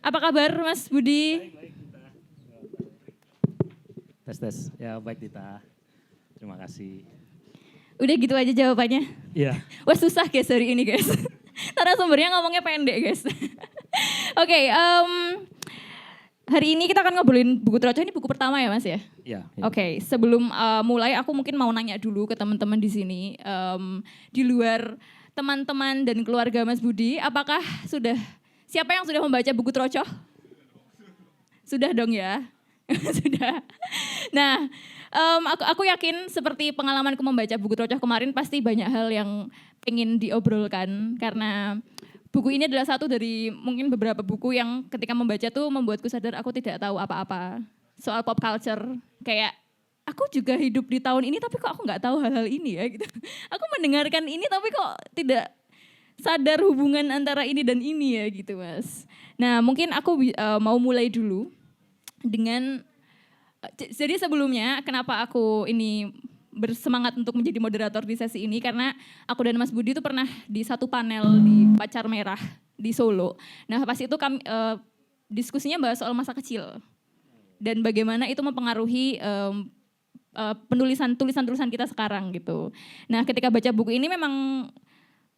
Apa kabar Mas Budi? Baik, Dita. Tes. Ya, baik Dita. Terima kasih. Udah gitu aja jawabannya? Iya. Wah susah guys hari ini guys. Narasumbernya ngomongnya pendek guys. Oke, hari ini kita akan ngobrolin buku Troco. Ini buku pertama ya Mas ya? Iya. Oke, sebelum mulai aku mungkin mau nanya dulu ke teman-teman di sini. Di luar teman-teman dan keluarga Mas Budi, apakah siapa yang sudah membaca buku Troco? Sudah dong ya? Sudah. Nah, aku yakin seperti pengalamanku membaca buku Troco kemarin pasti banyak hal yang pengen diobrolkan karena buku ini adalah satu dari mungkin beberapa buku yang ketika membaca tuh membuatku sadar aku tidak tahu apa-apa soal pop culture. Kayak aku juga hidup di tahun ini tapi kok aku nggak tahu hal-hal ini ya gitu. Aku mendengarkan ini tapi kok tidak sadar hubungan antara ini dan ini ya gitu Mas. Nah mungkin aku mau mulai dulu dengan, jadi sebelumnya kenapa aku ini bersemangat untuk menjadi moderator di sesi ini karena aku dan Mas Budi itu pernah di satu panel di Pacar Merah di Solo. Nah pas itu kami diskusinya bahas soal masa kecil dan bagaimana itu mempengaruhi tulisan kita sekarang gitu. Nah ketika baca buku ini memang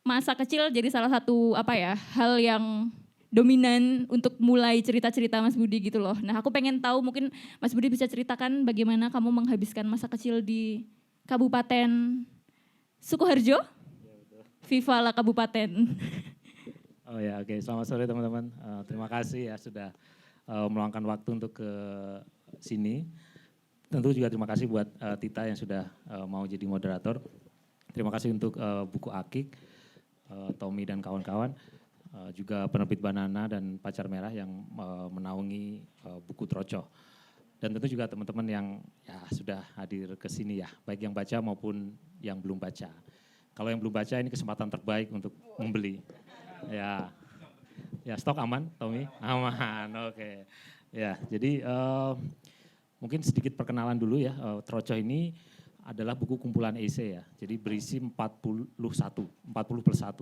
masa kecil jadi salah satu hal yang dominan untuk mulai cerita-cerita Mas Budi gitu loh. Nah aku pengen tahu mungkin Mas Budi bisa ceritakan bagaimana kamu menghabiskan masa kecil di Kabupaten Sukoharjo? Viva la Kabupaten. Oh ya, oke. Selamat sore teman-teman. Terima kasih ya sudah meluangkan waktu untuk ke sini. Tentu juga terima kasih buat Tita yang sudah mau jadi moderator. Terima kasih untuk buku Akik, Tommy dan kawan-kawan. Juga penerbit Banana dan Pacar Merah yang menaungi buku Troco. Dan tentu juga teman-teman yang ya sudah hadir ke sini ya, baik yang baca maupun yang belum baca. Kalau yang belum baca ini kesempatan terbaik untuk membeli. Ya stok aman, Tommy? Aman, oke. Ya, jadi mungkin sedikit perkenalan dulu ya. Troco ini adalah buku kumpulan esai ya. Jadi berisi 40 plus 1.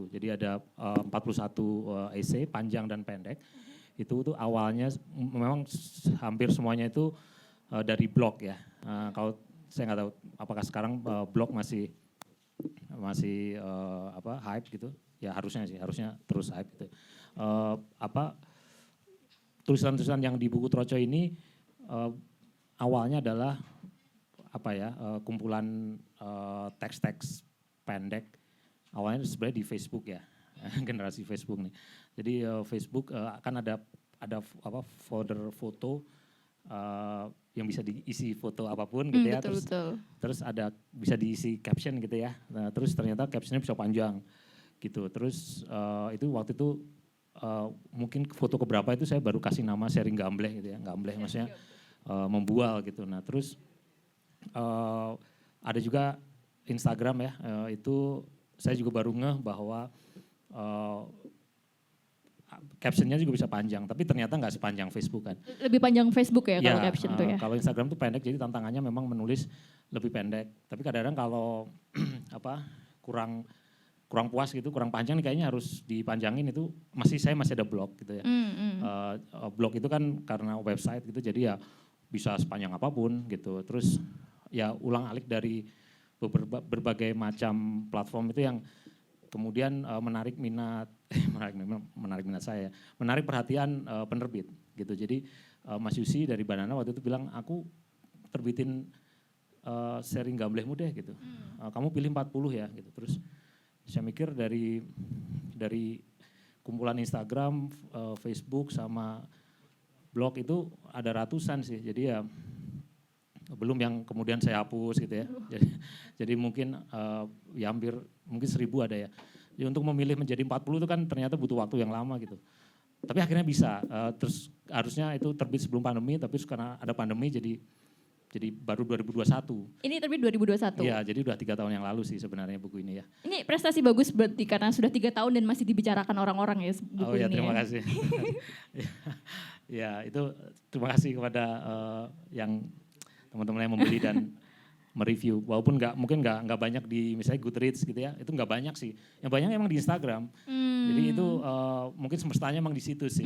Jadi ada 41 esai panjang dan pendek. Itu tuh awalnya memang hampir semuanya itu dari blog ya. Kalau saya nggak tahu apakah sekarang blog masih hype gitu. Ya harusnya terus hype gitu. Tulisan-tulisan yang di buku Troco ini awalnya adalah kumpulan teks-teks pendek. Awalnya sebenarnya di Facebook ya, generasi Facebook nih. Jadi Facebook kan ada folder foto yang bisa diisi foto apapun gitu ya. Betul. Terus bisa diisi caption gitu ya. Nah, terus ternyata captionnya bisa panjang gitu. Terus waktu itu mungkin foto keberapa itu saya baru kasih nama sharing gambleh gitu ya. Gambleh maksudnya membual gitu. Nah terus ada juga Instagram ya, itu saya juga baru ngeh bahwa captionnya juga bisa panjang, tapi ternyata nggak sepanjang Facebook kan. Lebih panjang Facebook ya kalau caption tuh ya? Kalau Instagram tuh pendek, jadi tantangannya memang menulis lebih pendek. Tapi kadang-kadang kalau kurang puas gitu, kurang panjang nih kayaknya harus dipanjangin itu, saya masih ada blog gitu ya. Blog itu kan karena website gitu, jadi ya bisa sepanjang apapun gitu. Terus ya ulang-alik dari berbagai macam platform itu yang kemudian menarik minat saya, menarik perhatian penerbit gitu. Jadi Mas Yusi dari Banana waktu itu bilang, aku terbitin sharing gamblehmu deh gitu. Kamu pilih 40 ya gitu. Terus saya mikir dari kumpulan Instagram, Facebook sama blog itu ada ratusan sih. Jadi ya belum yang kemudian saya hapus gitu ya. Jadi mungkin ya hampir mungkin 1000 ada ya. Jadi untuk memilih menjadi 40 itu kan ternyata butuh waktu yang lama gitu. Tapi akhirnya bisa. Terus harusnya itu terbit sebelum pandemi, tapi karena ada pandemi jadi baru 2021. Ini terbit 2021? Iya, jadi udah 3 tahun yang lalu sih sebenarnya buku ini ya. Ini prestasi bagus berarti karena sudah 3 tahun dan masih dibicarakan orang-orang ya buku ini. Terima kasih. Ya itu terima kasih kepada yang teman-teman yang membeli dan mereview, walaupun mungkin nggak banyak di misalnya Goodreads gitu ya, itu nggak banyak sih. Yang banyak emang di Instagram. Jadi itu mungkin semestanya emang di situ sih.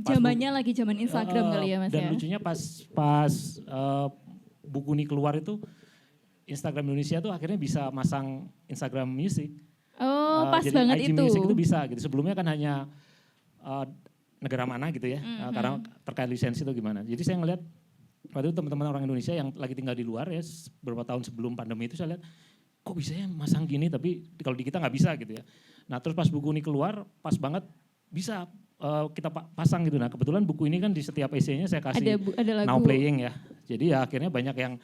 Zamannya lagi zaman Instagram kali ya Mas dan ya. lucunya pas buku ini keluar itu Instagram Indonesia tuh akhirnya bisa masang Instagram Music. Oh, pas jadi banget IG itu. Music itu bisa gitu. Sebelumnya kan hanya negara mana gitu ya, karena terkait lisensi itu gimana. Jadi saya ngelihat waktu itu teman-teman orang Indonesia yang lagi tinggal di luar ya, beberapa tahun sebelum pandemi itu saya lihat, kok bisa ya masang gini, tapi kalau di kita nggak bisa gitu ya. Nah terus pas buku ini keluar, pas banget bisa kita pasang gitu. Nah kebetulan buku ini kan di setiap essay-nya saya kasih Ada lagu. now playing ya. Jadi ya akhirnya banyak yang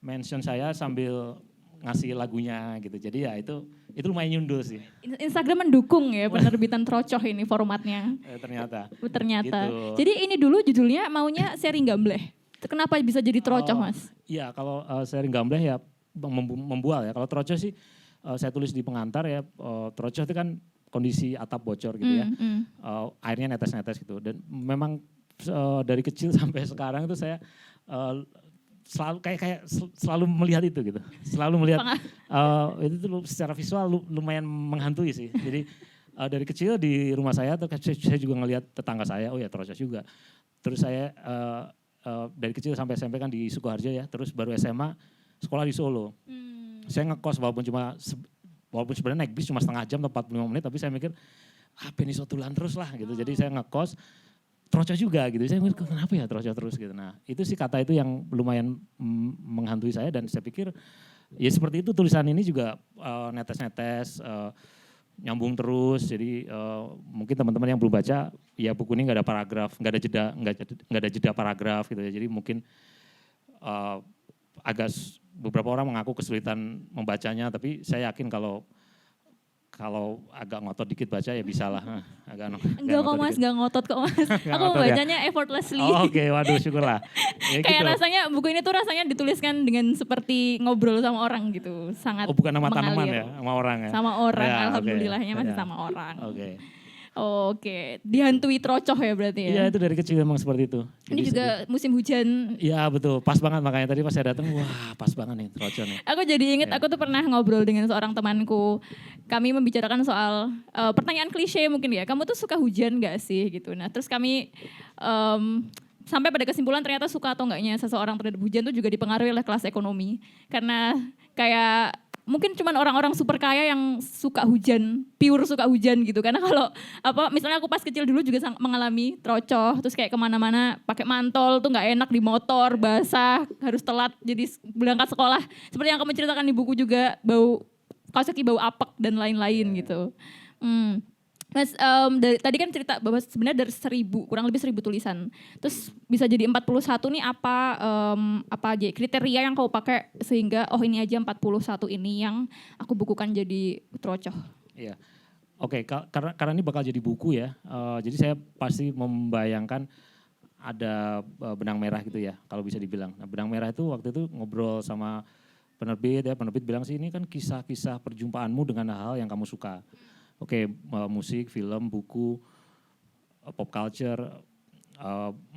mention saya sambil ngasih lagunya gitu. Jadi ya itu lumayan nyundul sih. Instagram mendukung ya penerbitan Trocoh ini formatnya. Ternyata. Ternyata. Gitu. Jadi ini dulu judulnya maunya sharing gambleh. Kenapa bisa jadi Trocoh Mas? Iya kalau sharing gambleh ya membual ya. Kalau Trocoh sih saya tulis di pengantar ya. Trocoh itu kan kondisi atap bocor gitu ya. Airnya netes-netes gitu. Dan memang dari kecil sampai sekarang itu saya selalu selalu melihat itu gitu. Selalu melihat itu tuh secara visual lumayan menghantui sih. Jadi dari kecil di rumah saya saya juga ngelihat tetangga saya, oh ya Trocoh juga. Terus saya dari kecil sampai SMP kan di Sukoharjo ya, terus baru SMA sekolah di Solo. Saya ngekos walaupun sebenarnya naik bis cuma setengah jam atau 45 menit, tapi saya mikir ini sotulan terus lah gitu. Jadi saya ngekos Trocoh juga gitu. Saya mikir kenapa ya Trocoh terus gitu. Nah itu sih kata itu yang lumayan menghantui saya dan saya pikir ya seperti itu tulisan ini juga netes-netes, nyambung terus. Jadi mungkin teman-teman yang belum baca ya buku ini nggak ada paragraf, nggak ada jeda paragraf gitu ya. Jadi mungkin beberapa orang mengaku kesulitan membacanya, tapi saya yakin kalau agak ngotot dikit baca ya bisa lah. Enggak kok Mas, enggak ngotot kok Mas. Aku membacanya effortlessly. Oke, waduh syukurlah. Ya, kayak gitu. rasanya buku ini tuh rasanya dituliskan dengan seperti ngobrol sama orang gitu. Sangat bukan sama tanaman mengalir. ya, sama orang ya? Sama orang, ya, alhamdulillahnya okay. masih sama orang. Oke. Oke, dihantui Trocoh ya berarti ya? Iya itu dari kecil emang seperti itu. Ini juga musim hujan. Iya betul, pas banget makanya tadi pas saya datang, wah pas banget nih Trocoh nih. Aku jadi inget, aku tuh pernah ngobrol dengan seorang temanku. Kami membicarakan soal pertanyaan klise mungkin ya, kamu tuh suka hujan gak sih gitu. Nah terus kami sampai pada kesimpulan ternyata suka atau enggaknya seseorang terhadap hujan tuh juga dipengaruhi oleh kelas ekonomi. Karena kayak mungkin cuman orang-orang super kaya yang suka hujan, pure suka hujan gitu. Karena kalau misalnya aku pas kecil dulu juga mengalami Trocoh, terus kayak kemana-mana pakai mantol tuh nggak enak di motor, basah, harus telat jadi berangkat sekolah. Seperti yang kamu ceritakan di buku juga, bau kaos kaki bau apek dan lain-lain gitu. Mas, tadi kan cerita bahwa sebenarnya dari kurang lebih 1000 tulisan. Terus bisa jadi 41 nih apa aja kriteria yang kau pakai sehingga ini aja 41 ini yang aku bukukan jadi Trocoh. Iya. Oke, karena ini bakal jadi buku ya. Jadi saya pasti membayangkan ada benang merah gitu ya, kalau bisa dibilang. Nah, benang merah itu waktu itu ngobrol sama penerbit bilang sih ini kan kisah-kisah perjumpaanmu dengan hal yang kamu suka. Oke, musik, film, buku, pop culture,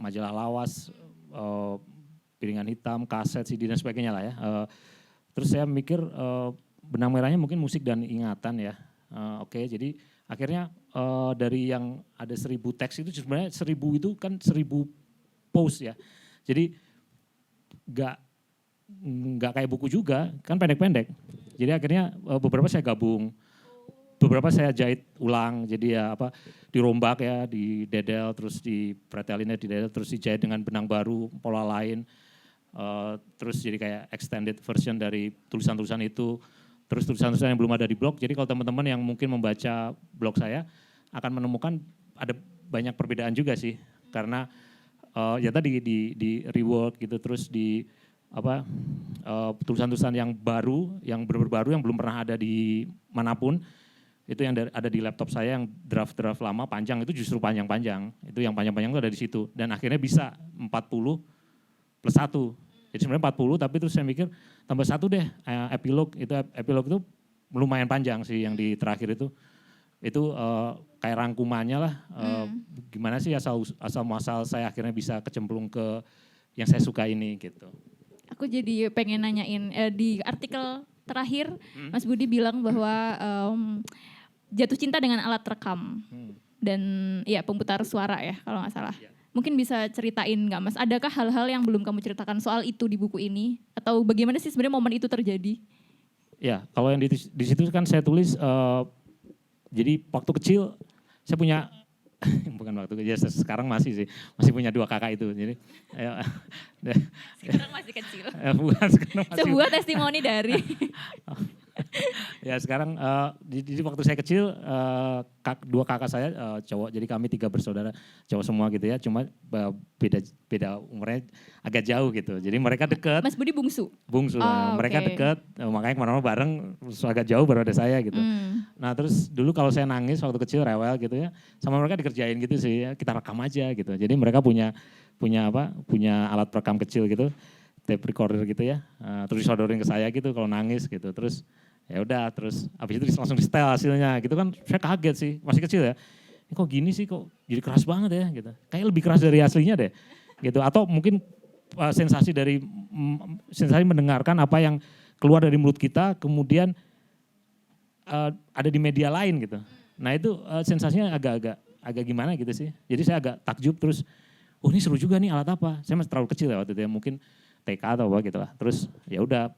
majalah lawas, piringan hitam, kaset, CD dan sebagainya lah ya. Terus saya mikir benang merahnya mungkin musik dan ingatan ya. Oke, jadi akhirnya dari yang ada 1000 teks itu sebenarnya 1000 itu kan 1000 post ya. Jadi nggak kayak buku juga, kan pendek-pendek. Jadi akhirnya beberapa saya gabung. Beberapa saya jahit ulang, jadi ya dirombak ya, didedel, terus dipretelinnya didedel, terus dijahit dengan benang baru, pola lain. Terus jadi kayak extended version dari tulisan-tulisan itu. Terus tulisan-tulisan yang belum ada di blog, jadi kalau teman-teman yang mungkin membaca blog saya akan menemukan ada banyak perbedaan juga sih. Karena ya tadi di rework gitu, terus tulisan-tulisan yang baru, yang benar-benar baru, yang belum pernah ada di manapun. Itu yang ada di laptop saya yang draft-draft lama panjang itu justru panjang-panjang. Itu yang panjang-panjang itu ada di situ. Dan akhirnya bisa 40 plus 1. Jadi sebenarnya 40 tapi terus saya mikir tambah 1 deh epilog. Epilog itu lumayan panjang sih yang di terakhir itu. Itu kayak rangkumannya lah. Gimana sih asal muasal saya akhirnya bisa kecemplung ke yang saya suka ini gitu. aku jadi pengen nanyain di artikel terakhir Mas Budi bilang bahwa jatuh cinta dengan alat rekam dan ya pemutar suara ya kalau nggak salah. Mungkin bisa ceritain nggak Mas? Adakah hal-hal yang belum kamu ceritakan soal itu di buku ini atau bagaimana sih sebenarnya momen itu terjadi? Ya, kalau yang di situ kan saya tulis, jadi waktu kecil saya punya, bukan waktu kecil, sekarang masih sih, masih punya 2 kakak itu. Jadi, Sekarang masih kecil. bukan sekarang masih. Sebuah testimoni dari. Ya sekarang, jadi waktu saya kecil, 2 kakak saya cowok, jadi kami 3 bersaudara cowok semua gitu ya, cuma beda umurnya agak jauh gitu. Jadi mereka deket. Mas Budi bungsu? Bungsu, mereka oke. deket, makanya kemana-mana bareng, terus agak jauh baru ada saya gitu. Nah terus dulu kalau saya nangis waktu kecil rewel gitu ya, sama mereka dikerjain gitu sih, ya, kita rekam aja gitu. Jadi mereka punya alat perekam kecil gitu, tape recorder gitu ya, terus disodorin ke saya gitu kalau nangis gitu. Terus ya udah, terus habis itu langsung di setel hasilnya gitu kan, saya kaget sih, masih kecil ya. Ini kok gini sih, kok jadi keras banget ya gitu. Kayak lebih keras dari aslinya deh gitu. Atau mungkin sensasi mendengarkan apa yang keluar dari mulut kita kemudian ada di media lain gitu. Nah itu sensasinya agak gimana gitu sih. Jadi saya agak takjub terus, oh ini seru juga nih, alat apa? Saya masih terlalu kecil ya waktu itu ya, mungkin TK atau apa gitu lah. Terus ya udah,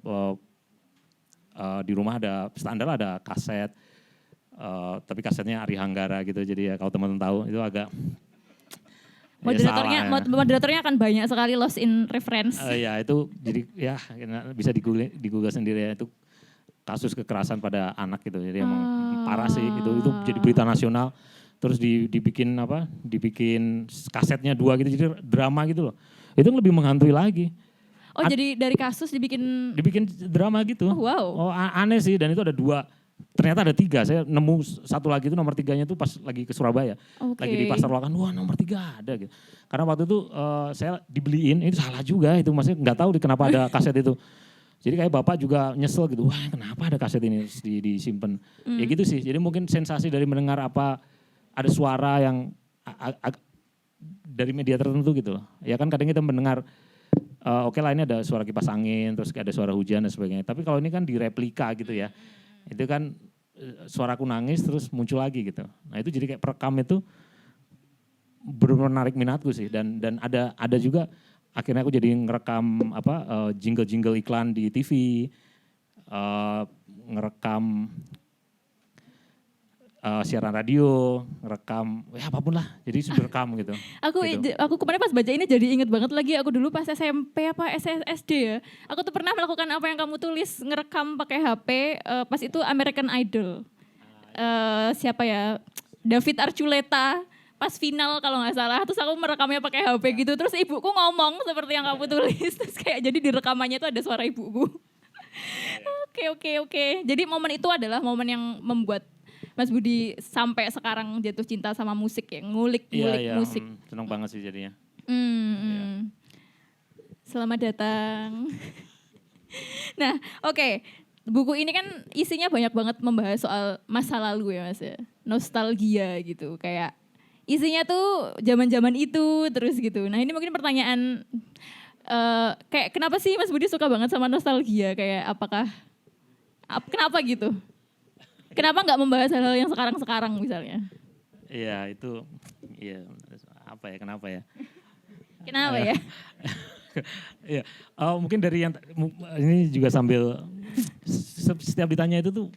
di rumah ada standar, ada kaset, tapi kasetnya Ari Hanggara gitu. Jadi ya kalau teman-teman tahu itu agak Moderatornya akan banyak sekali lost in reference. Ya itu jadi ya bisa di Google sendiri ya, itu kasus kekerasan pada anak gitu. Jadi emang parah sih, itu jadi berita nasional. Terus dibikin kasetnya 2 gitu, jadi drama gitu loh. Itu lebih menghantui lagi. Oh jadi dari kasus dibikin drama gitu. Oh, wow. Oh aneh sih, dan itu ada 2, ternyata ada 3. Saya nemu satu lagi itu, nomor 3-nya itu pas lagi ke Surabaya. Lagi di Pasar Lokan, wah nomor 3 ada gitu. Karena waktu itu saya dibeliin, itu salah juga itu, maksudnya nggak tahu kenapa ada kaset itu. Jadi kayak bapak juga nyesel gitu, wah kenapa ada kaset ini disimpan. Ya gitu sih, jadi mungkin sensasi dari mendengar ada suara yang dari media tertentu gitu loh. Ya kan kadang kita mendengar, oke lah ini ada suara kipas angin, terus ada suara hujan dan sebagainya. Tapi kalau ini kan direplika gitu ya. Itu kan suaraku nangis terus muncul lagi gitu. Nah itu jadi kayak perekam itu menarik minatku sih. Dan ada juga akhirnya aku jadi ngerekam jingle-jingle iklan di TV, ngerekam siaran radio, ngerekam, ya apapun lah, jadi sudah rekam gitu. Aku kemarin pas baca ini jadi inget banget lagi, aku dulu pas SMP SD ya, aku tuh pernah melakukan apa yang kamu tulis, ngerekam pakai HP, pas itu American Idol. Siapa ya, David Archuleta, pas final kalau nggak salah, terus aku merekamnya pakai HP gitu, terus ibuku ngomong seperti yang kamu tulis, terus kayak jadi di rekamannya tuh ada suara ibuku. Oke. Jadi momen itu adalah momen yang membuat Mas Budi sampai sekarang jatuh cinta sama musik ya, ngulik musik. Seneng banget sih jadinya. Selamat datang. Nah, oke. Buku ini kan isinya banyak banget membahas soal masa lalu ya Mas ya. Nostalgia gitu, kayak isinya tuh zaman-zaman itu terus gitu. Nah, ini mungkin pertanyaan kayak kenapa sih Mas Budi suka banget sama nostalgia, kayak kenapa gitu? Kenapa nggak membahas hal-hal yang sekarang-sekarang misalnya? Iya itu, kenapa ya? Kenapa ya? Iya, mungkin dari yang ini juga sambil setiap ditanya itu tuh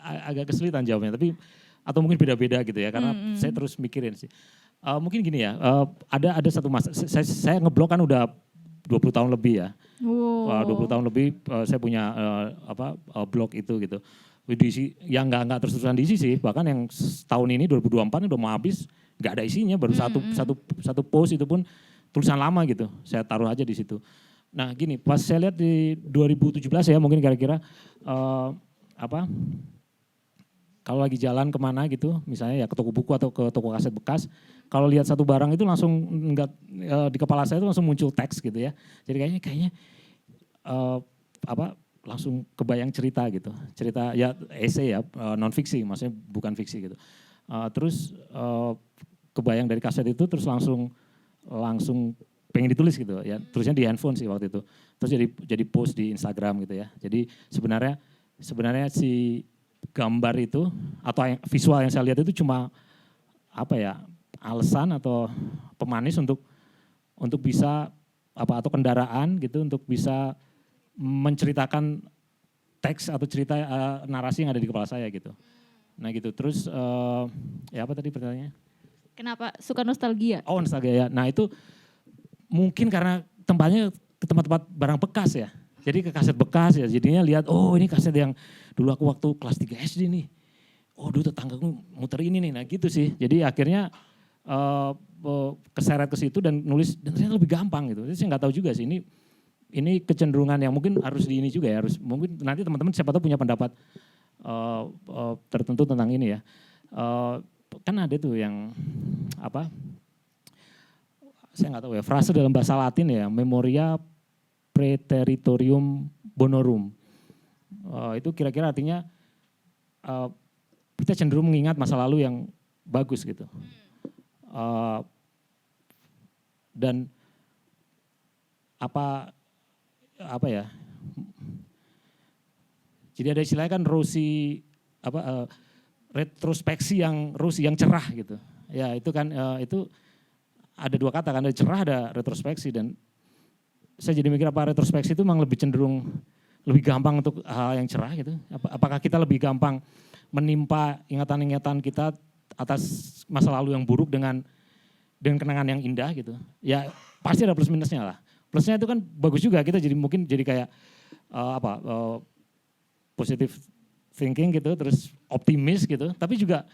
agak kesulitan jawabnya, tapi atau mungkin beda-beda gitu ya, karena saya terus mikirin sih. Mungkin gini ya, ada satu masa, saya ngeblog kan udah 20 tahun lebih ya. 20 tahun lebih saya punya blog itu gitu. Yang nggak terus-terusan diisi sih, bahkan yang tahun ini 2024 udah mau habis, nggak ada isinya, baru satu post itu pun tulisan lama gitu, saya taruh aja di situ. Nah gini, pas saya lihat di 2017 ya, mungkin kira-kira kalau lagi jalan kemana gitu, misalnya ya ke toko buku atau ke toko kaset bekas, kalau lihat satu barang itu langsung di kepala saya itu langsung muncul teks gitu ya. Jadi kayaknya langsung kebayang cerita gitu. Cerita ya esai ya, non fiksi, maksudnya bukan fiksi gitu. Terus kebayang dari kaset itu terus langsung pengen ditulis gitu ya, tulisnya di handphone sih waktu itu. Terus jadi post di Instagram gitu ya. Jadi sebenarnya si gambar itu atau visual yang saya lihat itu cuma apa ya, alasan atau pemanis untuk bisa apa, atau kendaraan gitu untuk bisa menceritakan teks atau cerita narasi yang ada di kepala saya gitu. Nah gitu, terus ya apa tadi pertanyaannya? Kenapa suka nostalgia? Oh nostalgia ya, nah itu mungkin karena tempatnya ke tempat-tempat barang bekas ya. Jadi ke kaset bekas ya, jadinya lihat, oh ini kaset yang dulu aku waktu kelas 3 SD nih. Oh dulu tetanggaku muter ini nih, nah gitu sih. Jadi akhirnya keseret ke situ dan nulis, dan ternyata lebih gampang gitu. Jadi saya nggak tahu juga sih, ini kecenderungan yang mungkin harus di ini juga ya, harus mungkin nanti teman-teman siapa tahu punya pendapat tertentu tentang ini ya. Kan ada tuh yang apa, saya nggak tahu ya, frase dalam bahasa Latin ya, memoria praeteritorium bonorum. Itu kira-kira artinya kita cenderung mengingat masa lalu yang bagus gitu. Dan apa ya? Jadi ada istilahnya kan retrospeksi yang cerah gitu. Ya itu kan itu ada dua kata kan, ada cerah, ada retrospeksi, dan saya jadi mikir apa retrospeksi itu memang lebih cenderung lebih gampang untuk hal yang cerah gitu. Apakah kita lebih gampang menimpa ingatan-ingatan kita atas masa lalu yang buruk dengan kenangan yang indah gitu. Ya pasti ada plus minusnya lah. Plusnya itu kan bagus juga, kita jadi mungkin jadi kayak positive thinking gitu, terus optimis gitu. Tapi juga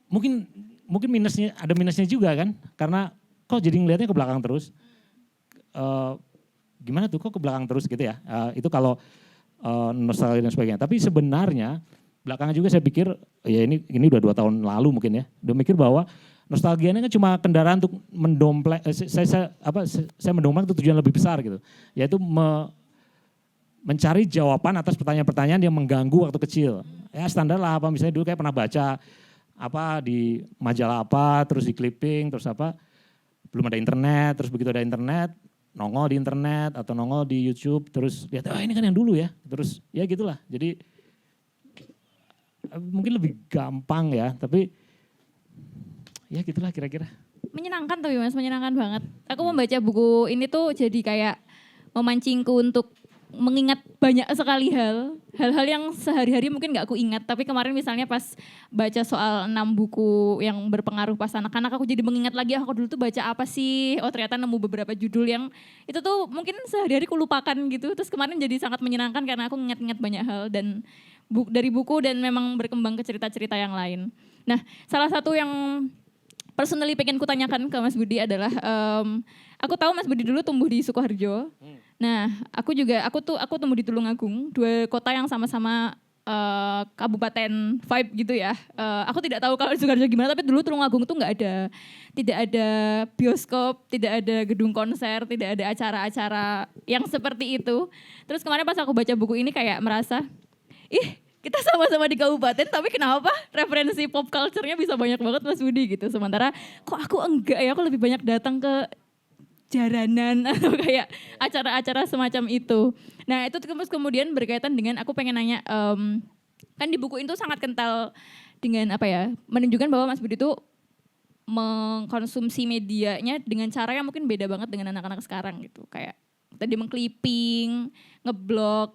mungkin minusnya, ada minusnya juga kan, karena kok jadi ngelihatnya ke belakang terus. Gimana tuh kok ke belakang terus gitu ya. Itu kalau nostalgia dan sebagainya. Tapi sebenarnya belakangan juga saya pikir, ya ini udah 2 tahun lalu mungkin ya, udah mikir bahwa nostalgia ini kan cuma kendaraan untuk mendompleng, saya mendompleng itu tujuan lebih besar gitu, yaitu mencari jawaban atas pertanyaan-pertanyaan yang mengganggu waktu kecil. Ya standar lah, apa misalnya dulu kayak pernah baca apa di majalah apa, terus di clipping, terus apa, belum ada internet, terus begitu ada internet, nongol di internet atau nongol di YouTube, terus lihat, ini kan yang dulu ya, terus ya gitulah. Jadi mungkin lebih gampang ya, tapi ya gitulah kira-kira. Menyenangkan tapi Mas, menyenangkan banget. Aku membaca buku ini tuh jadi kayak memancingku untuk mengingat banyak sekali hal-hal yang sehari-hari mungkin gak aku ingat, tapi kemarin misalnya pas baca soal 6 buku yang berpengaruh pas anak-anak, aku jadi mengingat lagi, aku dulu tuh baca apa sih, oh ternyata nemu beberapa judul yang itu tuh mungkin sehari-hari ku lupakan gitu, terus kemarin jadi sangat menyenangkan karena aku ingat-ingat banyak hal dan dari buku dan memang berkembang ke cerita-cerita yang lain. Nah, salah satu yang personally pengen kutanyakan ke Mas Budi adalah, aku tahu Mas Budi dulu tumbuh di Sukoharjo. Nah, aku tumbuh di Tulungagung, 2 kota yang sama-sama kabupaten vibe gitu ya. Aku tidak tahu kalau di Sukoharjo gimana, tapi dulu Tulungagung tuh tidak ada bioskop, tidak ada gedung konser, tidak ada acara-acara yang seperti itu. Terus kemarin pas aku baca buku ini kayak merasa, kita sama-sama di kabupaten, tapi kenapa referensi pop culture-nya bisa banyak banget Mas Budi gitu. Sementara kok aku enggak ya, aku lebih banyak datang ke jaranan atau kayak acara-acara semacam itu. Nah itu terus kemudian berkaitan dengan aku pengen nanya, kan di buku itu sangat kental dengan apa ya, menunjukkan bahwa Mas Budi itu mengkonsumsi medianya dengan cara yang mungkin beda banget dengan anak-anak sekarang gitu. Kayak tadi mengclipping, ngeblog,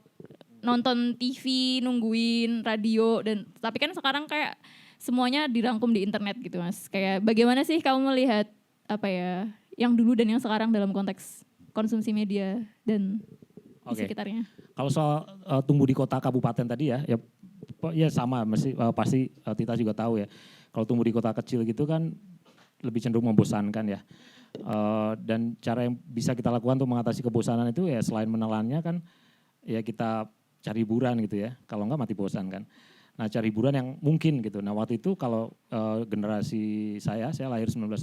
nonton TV, nungguin radio, dan tapi kan sekarang kayak semuanya dirangkum di internet gitu Mas. Kayak bagaimana sih kamu melihat apa ya, yang dulu dan yang sekarang dalam konteks konsumsi media dan di sekitarnya? Kalau soal tumbuh di kota kabupaten tadi ya sama, pasti Tita juga tahu ya. Kalau tumbuh di kota kecil gitu kan lebih cenderung membosankan ya. Dan cara yang bisa kita lakukan untuk mengatasi kebosanan itu ya selain menelannya kan ya kita cari hiburan gitu ya, kalau enggak mati bosan kan. Nah cari hiburan yang mungkin gitu. Nah waktu itu kalau generasi saya lahir 1980,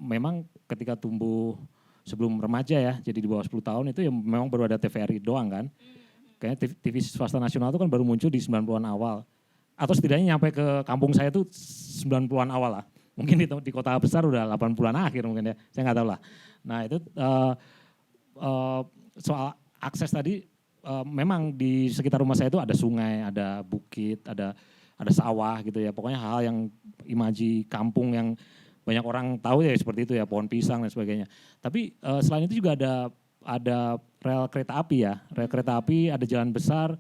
memang ketika tumbuh sebelum remaja ya, jadi di bawah 10 tahun itu ya memang baru ada TVRI doang kan. Kayaknya TV swasta nasional itu kan baru muncul di 90-an awal. Atau setidaknya nyampe ke kampung saya tuh 90-an awal lah. Mungkin di kota besar udah 80-an akhir mungkin ya, saya nggak tahu lah. Nah itu soal akses tadi, memang di sekitar rumah saya itu ada sungai, ada bukit, ada sawah gitu ya. Pokoknya hal yang imaji kampung yang banyak orang tahu ya seperti itu ya, pohon pisang dan sebagainya. Tapi selain itu juga ada rel kereta api ya, rel kereta api, ada jalan besar,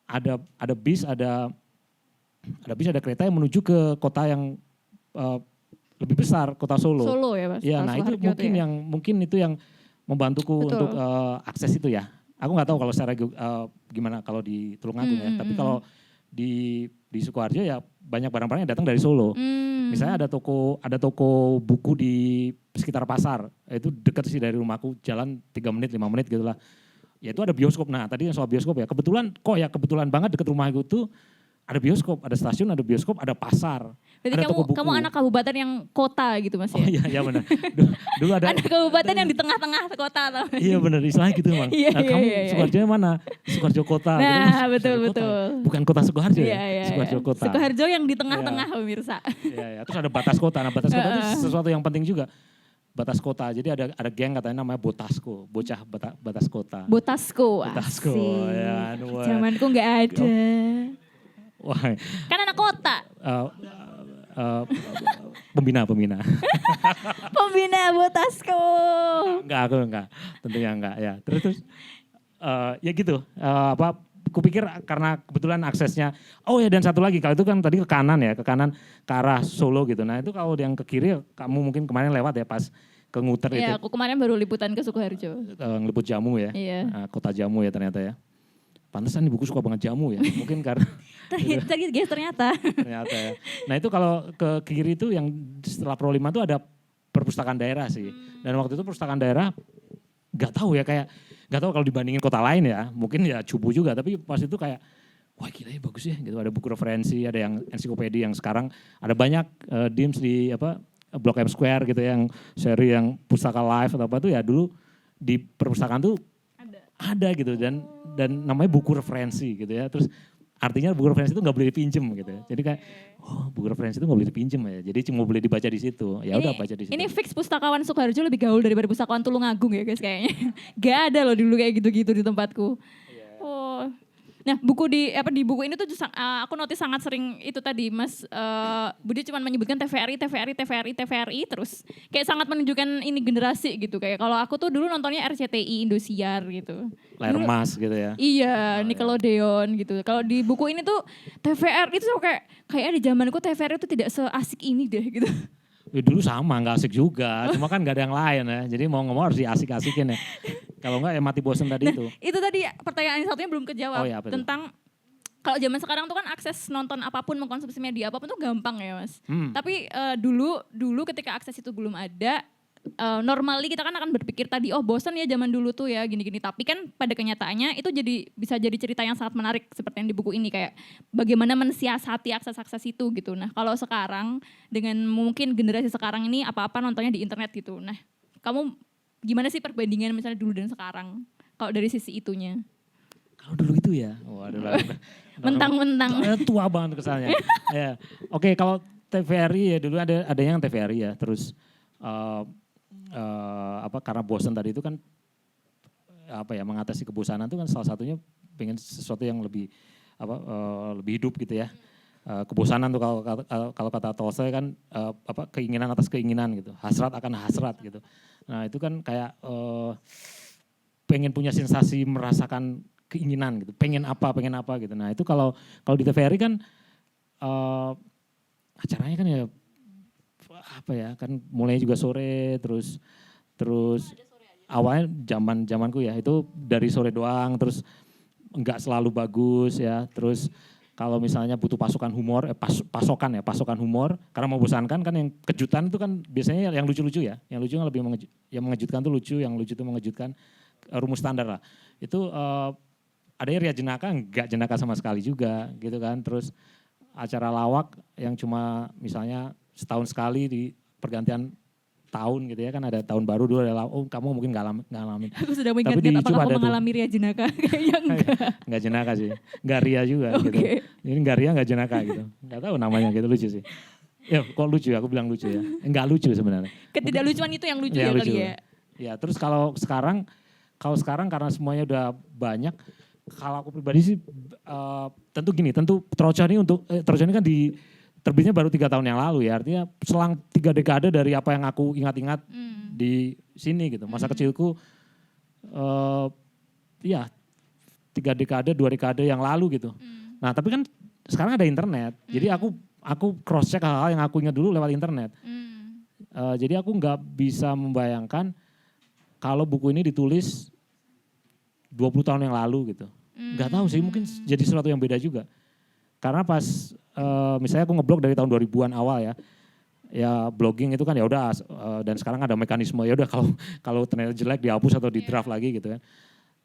ada bis, ada kereta yang menuju ke kota yang lebih besar, kota Solo. Solo ya Mas? Ya, nah itu mungkin ya? mungkin itu yang membantuku Betul. untuk akses itu ya. Aku nggak tahu kalau secara gimana kalau di Tulungagung ya, tapi kalau di Sukoharjo ya banyak barang-barang yang datang dari Solo. Misalnya ada toko buku di sekitar pasar, itu dekat sih dari rumahku, jalan 3 menit 5 menit gitu lah. Ya itu ada bioskop. Nah tadi yang soal bioskop ya, kebetulan banget dekat rumahku tuh ada bioskop, ada stasiun, ada bioskop, ada pasar. Berarti ada toko buku. kamu anak kabupaten yang kota gitu Mas ya? Oh iya benar. Dulu ada anak kabupaten yang di tengah-tengah kota atau? Iya benar, istilahnya gitu Bang. Iya, Nah, kamu iya. Sukoharjo mana? Sukoharjo kota. Nah, betul. Bukan kota Sukoharjo Iya. ya? Sukoharjo kota. Sukoharjo yang di tengah-tengah pemirsa. Iya. Terus ada batas kota. Nah batas kota itu sesuatu yang penting juga. Batas kota, jadi ada geng katanya namanya Botasko, bocah batas kota. Botasko, Botasko, ya. Zamanku nggak ada. Wah. Kan anak kota. Pembina. Pembina Botasko. Enggak, tentunya enggak ya. Terus ya gitu. Kupikir karena kebetulan aksesnya. Oh ya dan satu lagi, kalau itu kan tadi ke kanan ke arah Solo gitu. Nah itu kalau yang ke kiri, kamu mungkin kemarin lewat ya pas ke Nguter itu. Iya, aku kemarin baru liputan ke Sukoharjo. Ngeliput jamu ya. Iya. Kota jamu ya ternyata ya. Pantesan ibuku suka banget jamu ya. Mungkin karena ternyata. Ternyata ya. Nah itu kalau ke kiri itu yang setelah Pro 5 itu ada perpustakaan daerah sih. Dan waktu itu perpustakaan daerah gak tahu ya, kayak gak tahu kalau dibandingin kota lain ya. Mungkin ya cubu juga, tapi pas itu kayak wah gila ya bagus ya gitu. Ada buku referensi, ada yang ensiklopedia yang sekarang ada banyak DIMS di Blok M Square gitu yang seri yang pustaka live atau apa tuh ya dulu di perpustakaan tuh ada gitu dan namanya buku referensi gitu ya. Terus artinya buku referensi itu nggak boleh dipinjem gitu ya. Jadi kayak buku referensi itu nggak boleh dipinjem ya. Jadi cuma boleh dibaca di situ. Ya udah baca di situ. Ini fix pustakawan Sukoharjo lebih gaul daripada pustakawan Tulungagung ya guys kayaknya. Gak ada loh dulu kayak gitu-gitu di tempatku. Oh. Nah, di buku ini tuh aku notice sangat sering itu tadi Mas Budi cuma menyebutkan TVRI terus kayak sangat menunjukkan ini generasi gitu. Kayak kalau aku tuh dulu nontonnya RCTI Indosiar gitu. Layar emas gitu ya. Iya, Nickelodeon gitu. Kalau di buku ini tuh TVRI itu kayak di zamanku TVRI itu tidak seasik ini deh gitu. Ya dulu sama, gak asik juga. Cuma kan gak ada yang lain ya. Jadi mau ngomong harus diasik-asikin ya. Kalau enggak ya mati bosen tadi itu. Itu tadi pertanyaan satunya belum kejawab. Iya, tentang kalau zaman sekarang tuh kan akses nonton apapun, mengkonsumsi media apapun tuh gampang ya Mas. Tapi dulu ketika akses itu belum ada, normally kita kan akan berpikir tadi, bosan ya zaman dulu tuh ya gini-gini. Tapi kan pada kenyataannya itu bisa jadi cerita yang sangat menarik seperti yang di buku ini. Kayak bagaimana mensiasati akses-akses itu gitu. Nah kalau sekarang dengan mungkin generasi sekarang ini apa-apa nontonnya di internet gitu. Nah kamu gimana sih perbandingan misalnya dulu dan sekarang kalau dari sisi itunya? Kalau dulu itu ya, waduh. Mentang-mentang. Tua banget kesannya. Ya. Oke, kalau TVRI ya dulu ada yang TVRI ya, terus karena bosan tadi itu kan mengatasi kebosanan itu kan salah satunya pengen sesuatu yang lebih hidup gitu ya. Kebosanan tuh kalau kata Tolstoy kan keinginan atas keinginan gitu, hasrat akan hasrat gitu. Nah itu kan kayak pengen punya sensasi merasakan keinginan gitu, pengen apa gitu. Nah itu kalau di TVRI kan acaranya kan ya kan mulai juga sore terus awalnya zamanku ya itu dari sore doang, terus enggak selalu bagus ya, terus kalau misalnya butuh pasokan humor, pasokan humor, karena membosankan kan yang kejutan itu kan biasanya yang lucu-lucu ya, yang lucu yang lebih yang mengejutkan tuh lucu, yang lucu itu mengejutkan, rumus standar lah. Itu adanya Ria Jenaka, enggak jenaka sama sekali juga gitu kan, terus acara lawak yang cuma misalnya setahun sekali di pergantian tahun gitu ya kan, ada tahun baru dulu ada kamu mungkin nggak ngalamin. Aku sudah mengingat apakah aku mengalami Ria Jenaka, kayaknya enggak jenaka sih, enggak Ria juga gitu. Ini enggak Ria enggak jenaka gitu, enggak tahu namanya gitu, lucu sih. Ya kok lucu ya, aku bilang lucu ya. Enggak lucu sebenarnya. Ketidaklucuan itu yang lucu Yang ya lucu. kali ya. Ya terus kalau sekarang karena semuanya udah banyak, kalau aku pribadi sih tentu gini, tentu Trocha ini Trocha ini kan terbitnya baru 3 tahun yang lalu ya, artinya selang 3 dekade dari apa yang aku ingat-ingat di sini gitu. Masa kecilku ya 3 dekade, 2 dekade yang lalu gitu. Nah tapi kan sekarang ada internet, jadi aku cross check hal-hal yang aku ingat dulu lewat internet. Jadi aku nggak bisa membayangkan kalau buku ini ditulis 20 tahun yang lalu gitu. Nggak tahu sih, mungkin jadi sesuatu yang beda juga. Karena pas misalnya aku ngeblog dari tahun 2000-an awal ya. Ya blogging itu kan ya udah dan sekarang ada mekanisme ya udah kalau ternyata jelek dihapus atau di draft lagi gitu kan.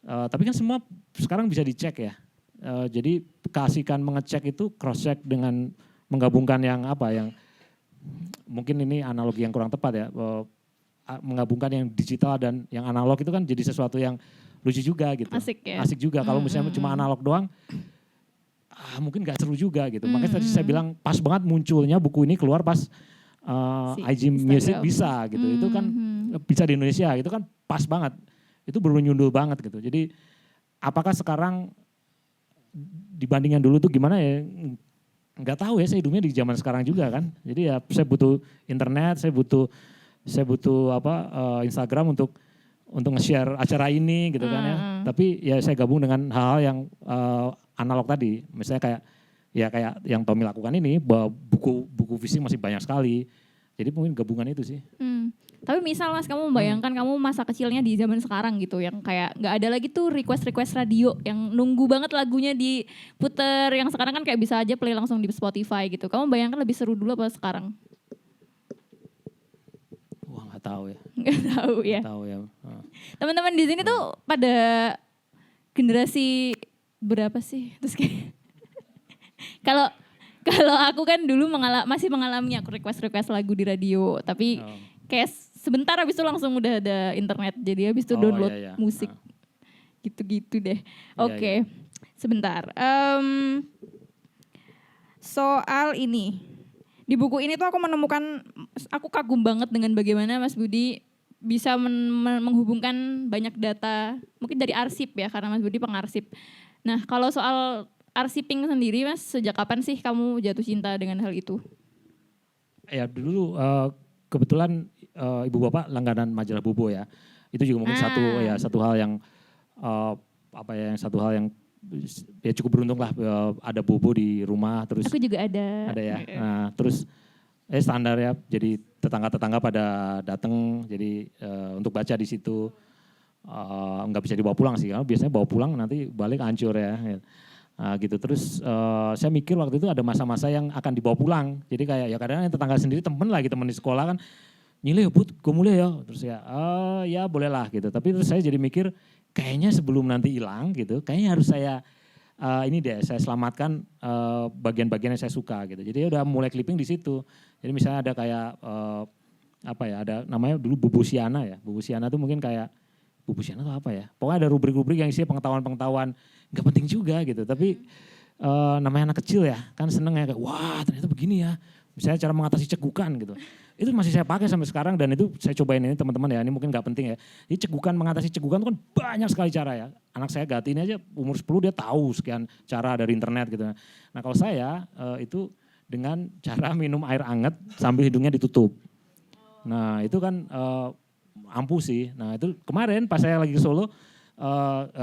Tapi kan semua sekarang bisa dicek ya. Jadi keasikan mengecek itu cross check dengan menggabungkan yang mungkin ini analogi yang kurang tepat ya. Menggabungkan yang digital dan yang analog itu kan jadi sesuatu yang lucu juga gitu. Asik ya. Asik juga kalau misalnya cuma analog doang mungkin gak seru juga gitu. Makanya tadi saya bilang pas banget munculnya buku ini keluar pas IG Music bisa gitu. Itu kan bisa di Indonesia itu kan pas banget. Itu baru nyundul banget gitu. Jadi apakah sekarang dibandingkan dulu tuh gimana ya? Nggak tahu ya, saya hidupnya di zaman sekarang juga kan. Jadi ya saya butuh internet, saya butuh Instagram untuk nge-share acara ini gitu kan ya. Tapi ya saya gabung dengan hal-hal yang analog tadi. Misalnya kayak yang Tommy lakukan ini, bahwa buku fisik masih banyak sekali. Jadi mungkin gabungan itu sih. Tapi misal Mas, kamu membayangkan kamu masa kecilnya di zaman sekarang gitu, yang kayak nggak ada lagi tuh request radio, yang nunggu banget lagunya diputer, yang sekarang kan kayak bisa aja play langsung di Spotify gitu. Kamu bayangkan lebih seru dulu apa sekarang? Wah nggak tahu ya. Nggak tahu ya. Nggak tahu ya. Teman-teman di sini tuh pada generasi berapa sih? Terus kayak kalau aku kan dulu masih mengalami aku request lagu di radio, tapi kayak sebentar habis itu langsung udah ada internet, jadi habis itu download musik gitu-gitu deh. Oke. Sebentar. Soal ini di buku ini tuh aku kagum banget dengan bagaimana Mas Budi bisa menghubungkan banyak data, mungkin dari arsip ya, karena Mas Budi pengarsip. Nah kalau soal arsiping sendiri Mas, sejak kapan sih kamu jatuh cinta dengan hal itu? Ya dulu kebetulan ibu bapak langganan majalah Bobo ya. Itu juga mungkin satu hal yang ya cukup beruntung lah, ada Bobo di rumah terus. Aku juga ada. Ada ya. Nah, terus standar ya, jadi tetangga-tetangga pada datang, jadi untuk baca di situ nggak bisa dibawa pulang sih, karena biasanya bawa pulang nanti balik hancur ya. Nah, gitu. Terus saya mikir waktu itu ada masa-masa yang akan dibawa pulang. Jadi kayak ya kadang tetangga sendiri temen di sekolah kan, nyile ya Bud, gue mulai ya. Terus ya boleh lah gitu. Tapi terus saya jadi mikir kayaknya sebelum nanti hilang gitu, kayaknya harus saya saya selamatkan bagian-bagian yang saya suka gitu. Jadi udah mulai clipping di situ. Jadi misalnya ada kayak ada namanya dulu Bubusiana ya. Bubusiana tuh mungkin kayak Bubusiana tuh apa ya? Pokoknya ada rubrik-rubrik yang isinya pengetahuan-pengetahuan nggak penting juga gitu. Tapi namanya anak kecil ya, kan seneng ya kayak wah ternyata begini ya. Misalnya cara mengatasi cegukan gitu. Itu masih saya pakai sampai sekarang dan itu saya cobain ini teman-teman ya, ini mungkin nggak penting ya. Jadi mengatasi cegukan itu kan banyak sekali cara ya. Anak saya Gati ini aja umur 10 dia tahu sekian cara dari internet gitu. Nah kalau saya itu dengan cara minum air hangat sambil hidungnya ditutup. Nah itu kan ampuh sih. Nah itu kemarin pas saya lagi ke Solo,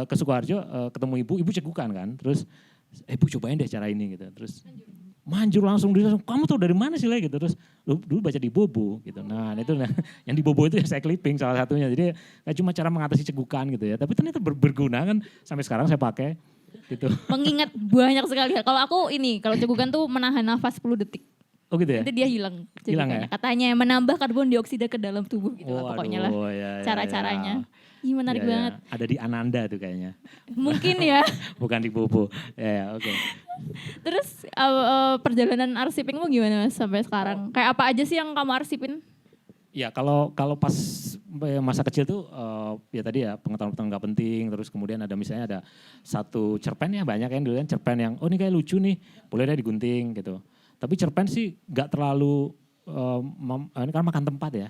ke Sukoharjo ketemu ibu cegukan kan. Terus Bu cobain deh cara ini gitu. Terus manjur langsung kamu tuh dari mana sih lah gitu. Terus dulu baca di Bobo gitu. Nah itu yang di Bobo itu yang saya clipping salah satunya. Jadi kayak cuma cara mengatasi cegukan gitu ya. Tapi ternyata berguna kan sampai sekarang saya pakai gitu. Mengingat banyak sekali. Kalau aku kalau cegukan tuh menahan nafas 10 detik. Oh gitu ya? Nanti dia hilang ya? Katanya menambah karbon dioksida ke dalam tubuh gitu lah pokoknya lah. Cara-caranya. Ih menarik banget. Ada di Ananda tuh kayaknya. Mungkin ya. Bukan di Bobo. Ya oke. Terus perjalanan arsipingmu gimana Mas sampai sekarang? Kayak apa aja sih yang kamu arsipin? Ya kalau pas masa kecil tuh ya tadi ya pengetahuan nggak penting. Terus kemudian ada misalnya ada satu cerpen ya banyak yang dulu kan cerpen yang ini kayak lucu nih. Boleh deh digunting gitu. Tapi cerpen sih nggak terlalu ini kan makan tempat ya,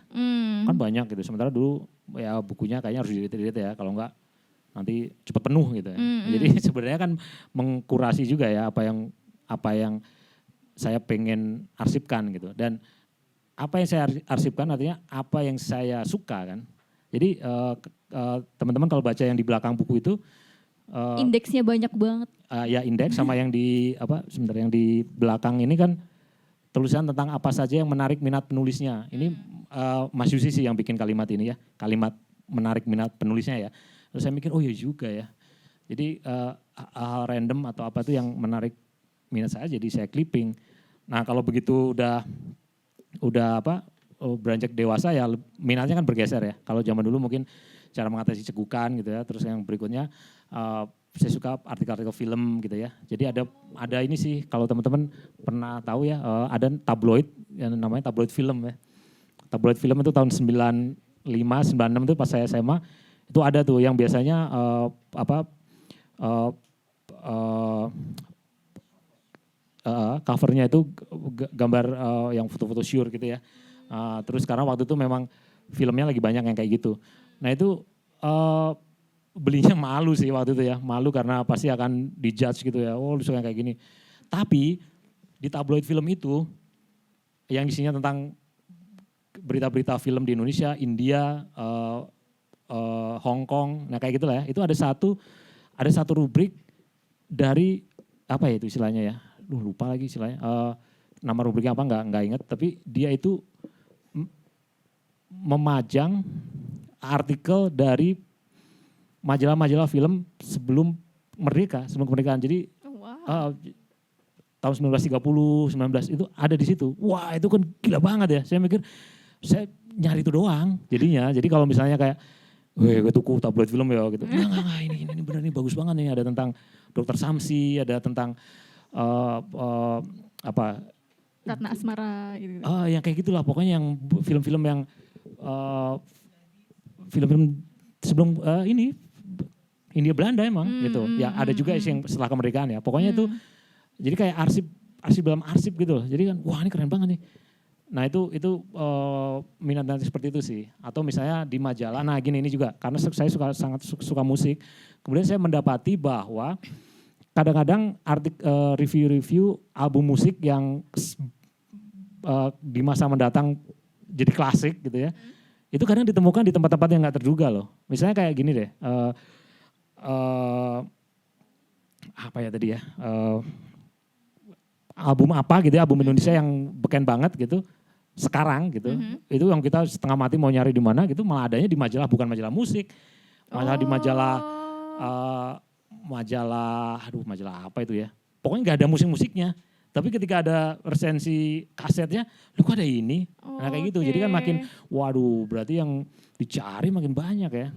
kan banyak gitu. Sementara dulu ya bukunya kayaknya harus diedit ya, kalau enggak nanti cepat penuh gitu ya. Jadi sebenarnya kan mengkurasi juga ya apa yang saya pengen arsipkan gitu. Dan apa yang saya arsipkan artinya apa yang saya suka kan. Jadi teman-teman kalau baca yang di belakang buku itu Indeksnya banyak banget. ya indeks sama yang di sebentar yang di belakang ini kan tulisan tentang apa saja yang menarik minat penulisnya. Ini Mas Yusi sih yang bikin kalimat ini ya, kalimat menarik minat penulisnya ya. Terus saya mikir, oh iya juga ya. Jadi hal random atau apa tuh yang menarik minat saya, jadi saya clipping. Nah kalau begitu udah beranjak dewasa ya minatnya kan bergeser ya. Kalau zaman dulu mungkin cara mengatasi cegukan gitu ya. Terus yang berikutnya saya suka artikel-artikel film gitu ya. Jadi ada ini sih kalau teman-teman pernah tahu ya ada tabloid yang namanya tabloid film ya. Tabloid film itu tahun 95, 96 itu pas saya SMA itu ada tuh yang biasanya covernya itu gambar yang foto-foto syur gitu ya. Terus sekarang waktu itu memang filmnya lagi banyak yang kayak gitu. Nah itu belinya malu sih waktu itu ya. Malu karena pasti akan dijudge gitu ya. Oh lu suka yang kayak gini. Tapi di tabloid film itu yang isinya tentang berita-berita film di Indonesia, India, Hong Kong, nah kayak gitulah ya. Itu ada satu rubrik dari apa ya itu istilahnya ya. Lupa lagi istilahnya. Nama rubriknya apa nggak ingat. Tapi dia itu memajang artikel dari majalah-majalah film sebelum kemerdekaan. Jadi tahun 1930, 19 itu ada di situ. Wah itu kan gila banget ya. Saya mikir saya nyari itu doang jadinya. Jadi kalau misalnya kayak, gue tuku tabloid film ya gitu. Nggak, ini bener nih bagus banget nih. Ada tentang Dr. Samsi, ada tentang Ratna Asmara gitu. Yang kayak gitulah pokoknya yang film-film yang film-film sebelum ini Hindia Belanda emang gitu. Ya ada juga yang setelah kemerdekaan ya. Pokoknya itu jadi kayak arsip dalam arsip gitu loh. Jadi kan wah ini keren banget nih. Nah itu minat nanti seperti itu sih. Atau misalnya di majalah, nah gini ini juga. Karena saya sangat suka musik. Kemudian saya mendapati bahwa kadang-kadang review-review album musik yang di masa mendatang jadi klasik gitu ya. Itu kadang ditemukan di tempat-tempat yang gak terduga loh. Misalnya kayak gini deh. Apa ya tadi ya. Album apa gitu ya, album Indonesia yang beken banget gitu. Sekarang gitu, itu yang kita setengah mati mau nyari di mana gitu, malah adanya di majalah, bukan majalah musik, malah di majalah apa itu ya, pokoknya nggak ada musik-musiknya, tapi ketika ada resensi kasetnya, lu kok ada ini, nah kayak gitu, jadi kan makin, waduh, berarti yang dicari makin banyak ya,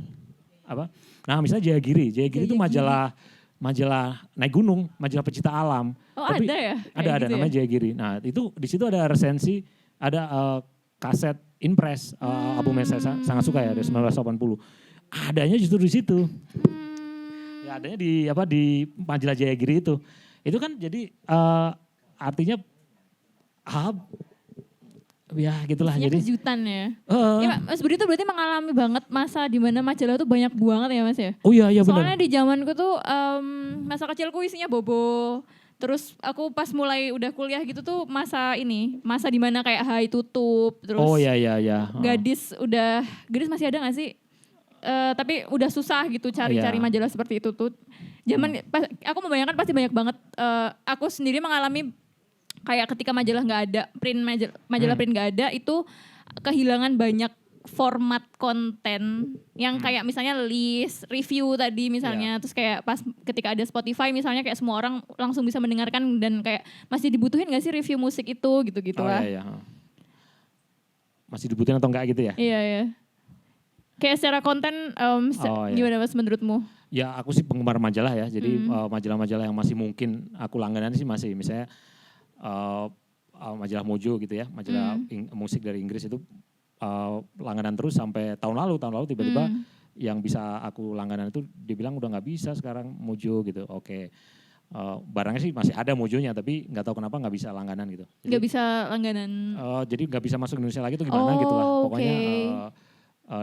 nah misalnya Jayagiri itu majalah naik gunung, majalah pecinta alam. Tapi ada ya? Ada gitu namanya ya? Jayagiri. Nah itu di situ ada resensi, ada kaset Impress, album yang saya sangat suka ya dari 1980. Adanya justru di situ. Ya adanya di majalah Jayagiri itu. Itu kan jadi artinya ya gitulah. Isinya jadi kejutan ya. Ya Mas Budi tuh berarti mengalami banget masa di mana majalah tuh banyak banget ya Mas ya? Oh iya benar. Soalnya di zamanku tuh masa kecilku isinya Bobo. Terus aku pas mulai udah kuliah gitu tuh masa di mana kayak Hai tutup. Terus iya. Gadis masih ada gak sih? Tapi udah susah gitu cari majalah seperti itu tuh. Aku membayangkan pasti banyak banget. Aku sendiri mengalami kayak ketika majalah nggak ada, majalah print nggak ada, itu kehilangan banyak format konten yang kayak misalnya list, review tadi misalnya, terus kayak pas ketika ada Spotify misalnya kayak semua orang langsung bisa mendengarkan dan kayak masih dibutuhin nggak sih review musik itu gitu-gitu lah. Iya. Masih dibutuhin atau enggak gitu ya? Iya. Kayak secara konten gimana Mas menurutmu? Ya aku sih penggemar majalah ya, jadi majalah-majalah yang masih mungkin aku langganan sih masih misalnya majalah Mojo gitu ya, majalah musik dari Inggris itu langganan terus sampai tahun lalu tiba-tiba yang bisa aku langganan itu dibilang udah nggak bisa sekarang Mojo gitu. Oke. barangnya sih masih ada Mojonya, tapi nggak tahu kenapa nggak bisa langganan gitu. Nggak bisa langganan. Jadi nggak bisa masuk Indonesia lagi tuh gimana gitu lah. Pokoknya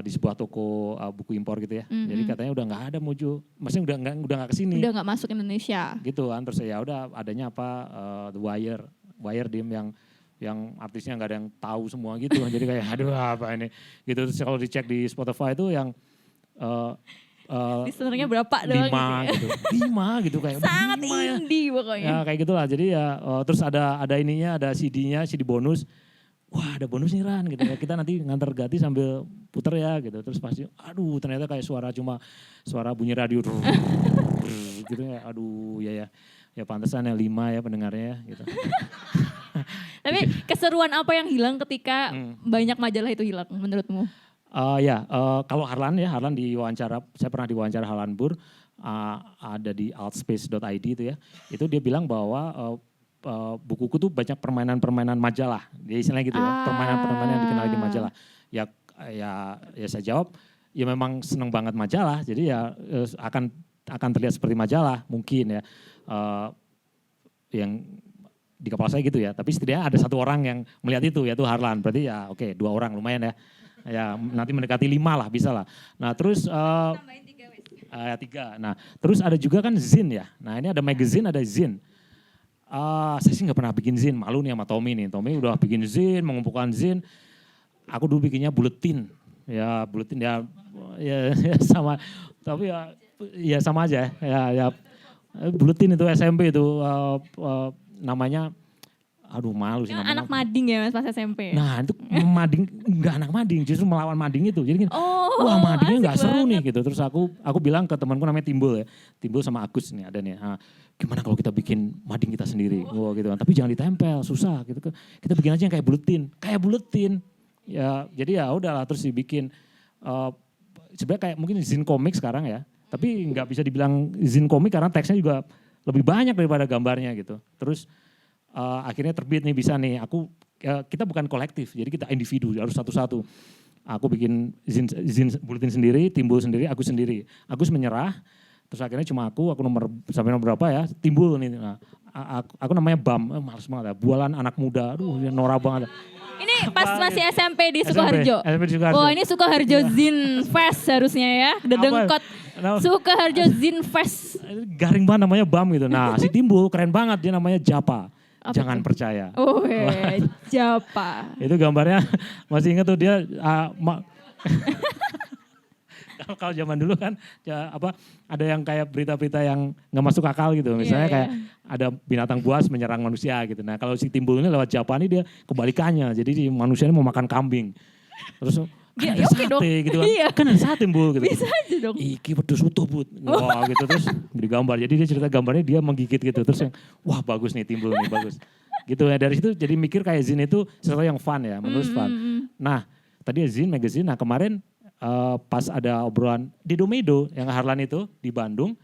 di sebuah toko buku impor gitu ya. Jadi katanya udah nggak ada Mojo, maksudnya udah nggak kesini. Udah nggak masuk Indonesia. Gitu kan, terus ya udah adanya apa The Wire Dim yang artisnya nggak ada yang tahu semua gitu. Jadi kayak aduh apa ini gitu. Terus kalau dicek di Spotify itu yang listenernya berapa doang 5 gitu. 5 gitu kayak sangat 5 ya. indie pokoknya. Ya kayak gitulah. Jadi ya terus ada ininya, ada CD-nya, CD bonus. Wah ada bonus nih Ran gitu. Kita nanti nganter gratis sambil puter ya gitu. Terus pasti aduh ternyata kayak suara bunyi radio gitu ya. Aduh ya pantesan ya 5 ya pendengarnya gitu. Tapi keseruan apa yang hilang ketika banyak majalah itu hilang menurutmu? Kalau Harlan diwawancara, saya pernah diwawancara Harlan Bur, ada di altspace.id itu ya. Itu dia bilang bahwa bukuku tuh banyak permainan-permainan majalah. Dia istilahnya gitu ya, permainan-permainan yang dikenal di majalah. Ya saya jawab, ya memang seneng banget majalah, jadi ya akan terlihat seperti majalah mungkin ya. Yang di kepala saya gitu ya, tapi setidaknya ada satu orang yang melihat itu, yaitu Harlan. Berarti ya oke, 2 orang lumayan ya. Ya nanti mendekati 5 lah, bisa lah. Nah terus, Tambahin 3 wes. 3. Nah terus ada juga kan zin ya. Nah ini ada magazine, ada zin. Saya sih nggak pernah bikin zin, malu nih sama Tommy nih. Tommy udah bikin zin, mengumpulkan zin. Aku dulu bikinnya buletin. Ya buletin ya sama, tapi ya sama aja ya. Buletin itu SMP itu namanya, aduh malu sih namanya. Anak mading ya Mas pas SMP. Nah itu mading, enggak anak mading, justru melawan mading itu. Jadi wah madingnya nggak seru nih gitu. Terus aku bilang ke temanku namanya Timbul ya. Timbul sama Agus nih ada nih. Gimana kalau kita bikin mading kita sendiri. Wah gitu kan. Tapi jangan ditempel, susah gitu. Kita bikin aja yang kayak buletin. Ya jadi ya udahlah terus dibikin. Sebenarnya kayak mungkin zin komik sekarang ya. Tapi nggak bisa dibilang zin komik karena teksnya juga lebih banyak daripada gambarnya gitu. Terus akhirnya terbit nih bisa nih. Kita bukan kolektif, jadi kita individu harus satu-satu. Aku bikin zin buletin sendiri, Timbul sendiri, Agus sendiri. Agus menyerah, terus akhirnya cuma aku nomor sampai nomor berapa ya, Timbul nih. Nah, aku namanya Bam, males banget ya, bualan anak muda, aduh norak banget. Ini pas masih SMP di Sukoharjo. SMP di Sukoharjo. Oh ini Sukoharjo Zin Fest harusnya ya, Dedengkot. Sukoharjo Zin Fest. Garing banget namanya Bam gitu. Nah si Timbul keren banget, dia namanya Japa. Jangan percaya. Oh Japa. Itu gambarnya masih ingat tuh dia kalau zaman dulu kan ada yang kayak berita-berita yang nggak masuk akal gitu. Misalnya kayak ada binatang buas menyerang manusia gitu. Nah kalau si Timbul ini lewat Japa ini dia kebalikannya. Jadi si manusia ini mau makan kambing. Terus kan ada sate gitu kan. Iya. Kan ada sate Timbul gitu. Bisa aja dong. Iki pedus utuh Bud. Wah gitu terus digambar. Jadi dia cerita gambarnya dia menggigit gitu. Terus yang wah bagus nih Timbul nih bagus. Gitu ya dari situ jadi mikir kayak zin itu sesuatu yang fun ya. Menurut fun. Nah tadi ya zin, magazine. Nah kemarin pas ada obrolan di Domedo yang Harlan itu di Bandung.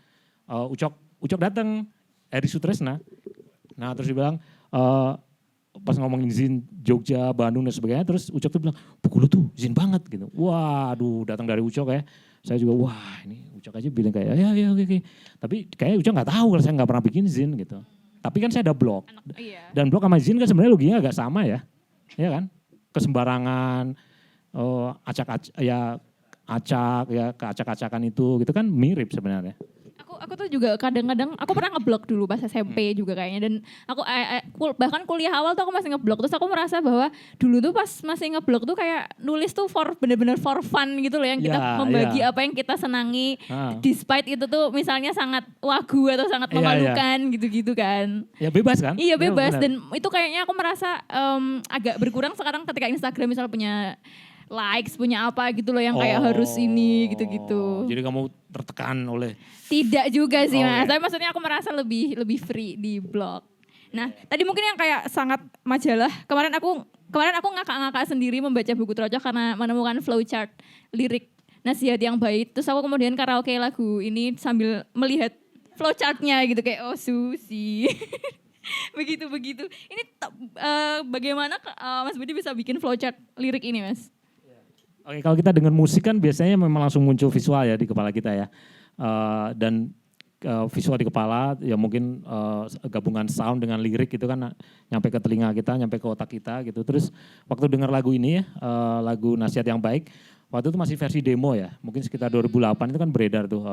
Ucok datang, Eri Sutresna. Nah terus dia bilang pas ngomongin zin Jogja, Bandung dan sebagainya, terus Ucok tuh bilang, buku lu tuh zin banget gitu. Waduh, datang dari Ucok ya. Saya juga, wah ini Ucok aja bilang kayak, ya oke. Tapi kayaknya Ucok nggak tahu kalau saya nggak pernah bikin zin gitu. Tapi kan saya ada blog. Dan blog sama zin kan sebenarnya loginya agak sama ya. Ya kan? Kesembarangan, keacak-acakan itu gitu kan mirip sebenarnya. Aku tuh juga kadang-kadang aku pernah ngeblog dulu pas SMP juga kayaknya dan aku bahkan kuliah awal tuh aku masih ngeblog terus aku merasa bahwa dulu tuh pas masih ngeblog tuh kayak nulis tuh bener-bener for fun gitu loh yang kita membagi apa yang kita senangi despite itu tuh misalnya sangat wagu atau sangat memalukan gitu-gitu kan. Ya bebas kan? Iya bebas dan itu kayaknya aku merasa agak berkurang sekarang ketika Instagram misalnya punya likes, punya apa gitu loh yang kayak harus ini gitu-gitu. Jadi kamu tertekan oleh? Tidak juga sih Mas, tapi maksudnya aku merasa lebih free di blog. Nah tadi mungkin yang kayak sangat majalah, kemarin aku ngakak-ngakak sendiri membaca buku Trocok karena menemukan flowchart lirik nasihat yang baik. Terus aku kemudian karaoke lagu ini sambil melihat flowchartnya gitu kayak Susi. Begitu. Ini bagaimana Mas Budi bisa bikin flowchart lirik ini Mas? Oke, kalau kita dengan musik kan biasanya memang langsung muncul visual ya di kepala kita ya. Dan visual di kepala, ya mungkin gabungan sound dengan lirik gitu kan nyampe ke telinga kita, nyampe ke otak kita gitu. Terus waktu dengar lagu ini ya, lagu Nasihat Yang Baik, waktu itu masih versi demo ya, mungkin sekitar 2008 itu kan beredar tuh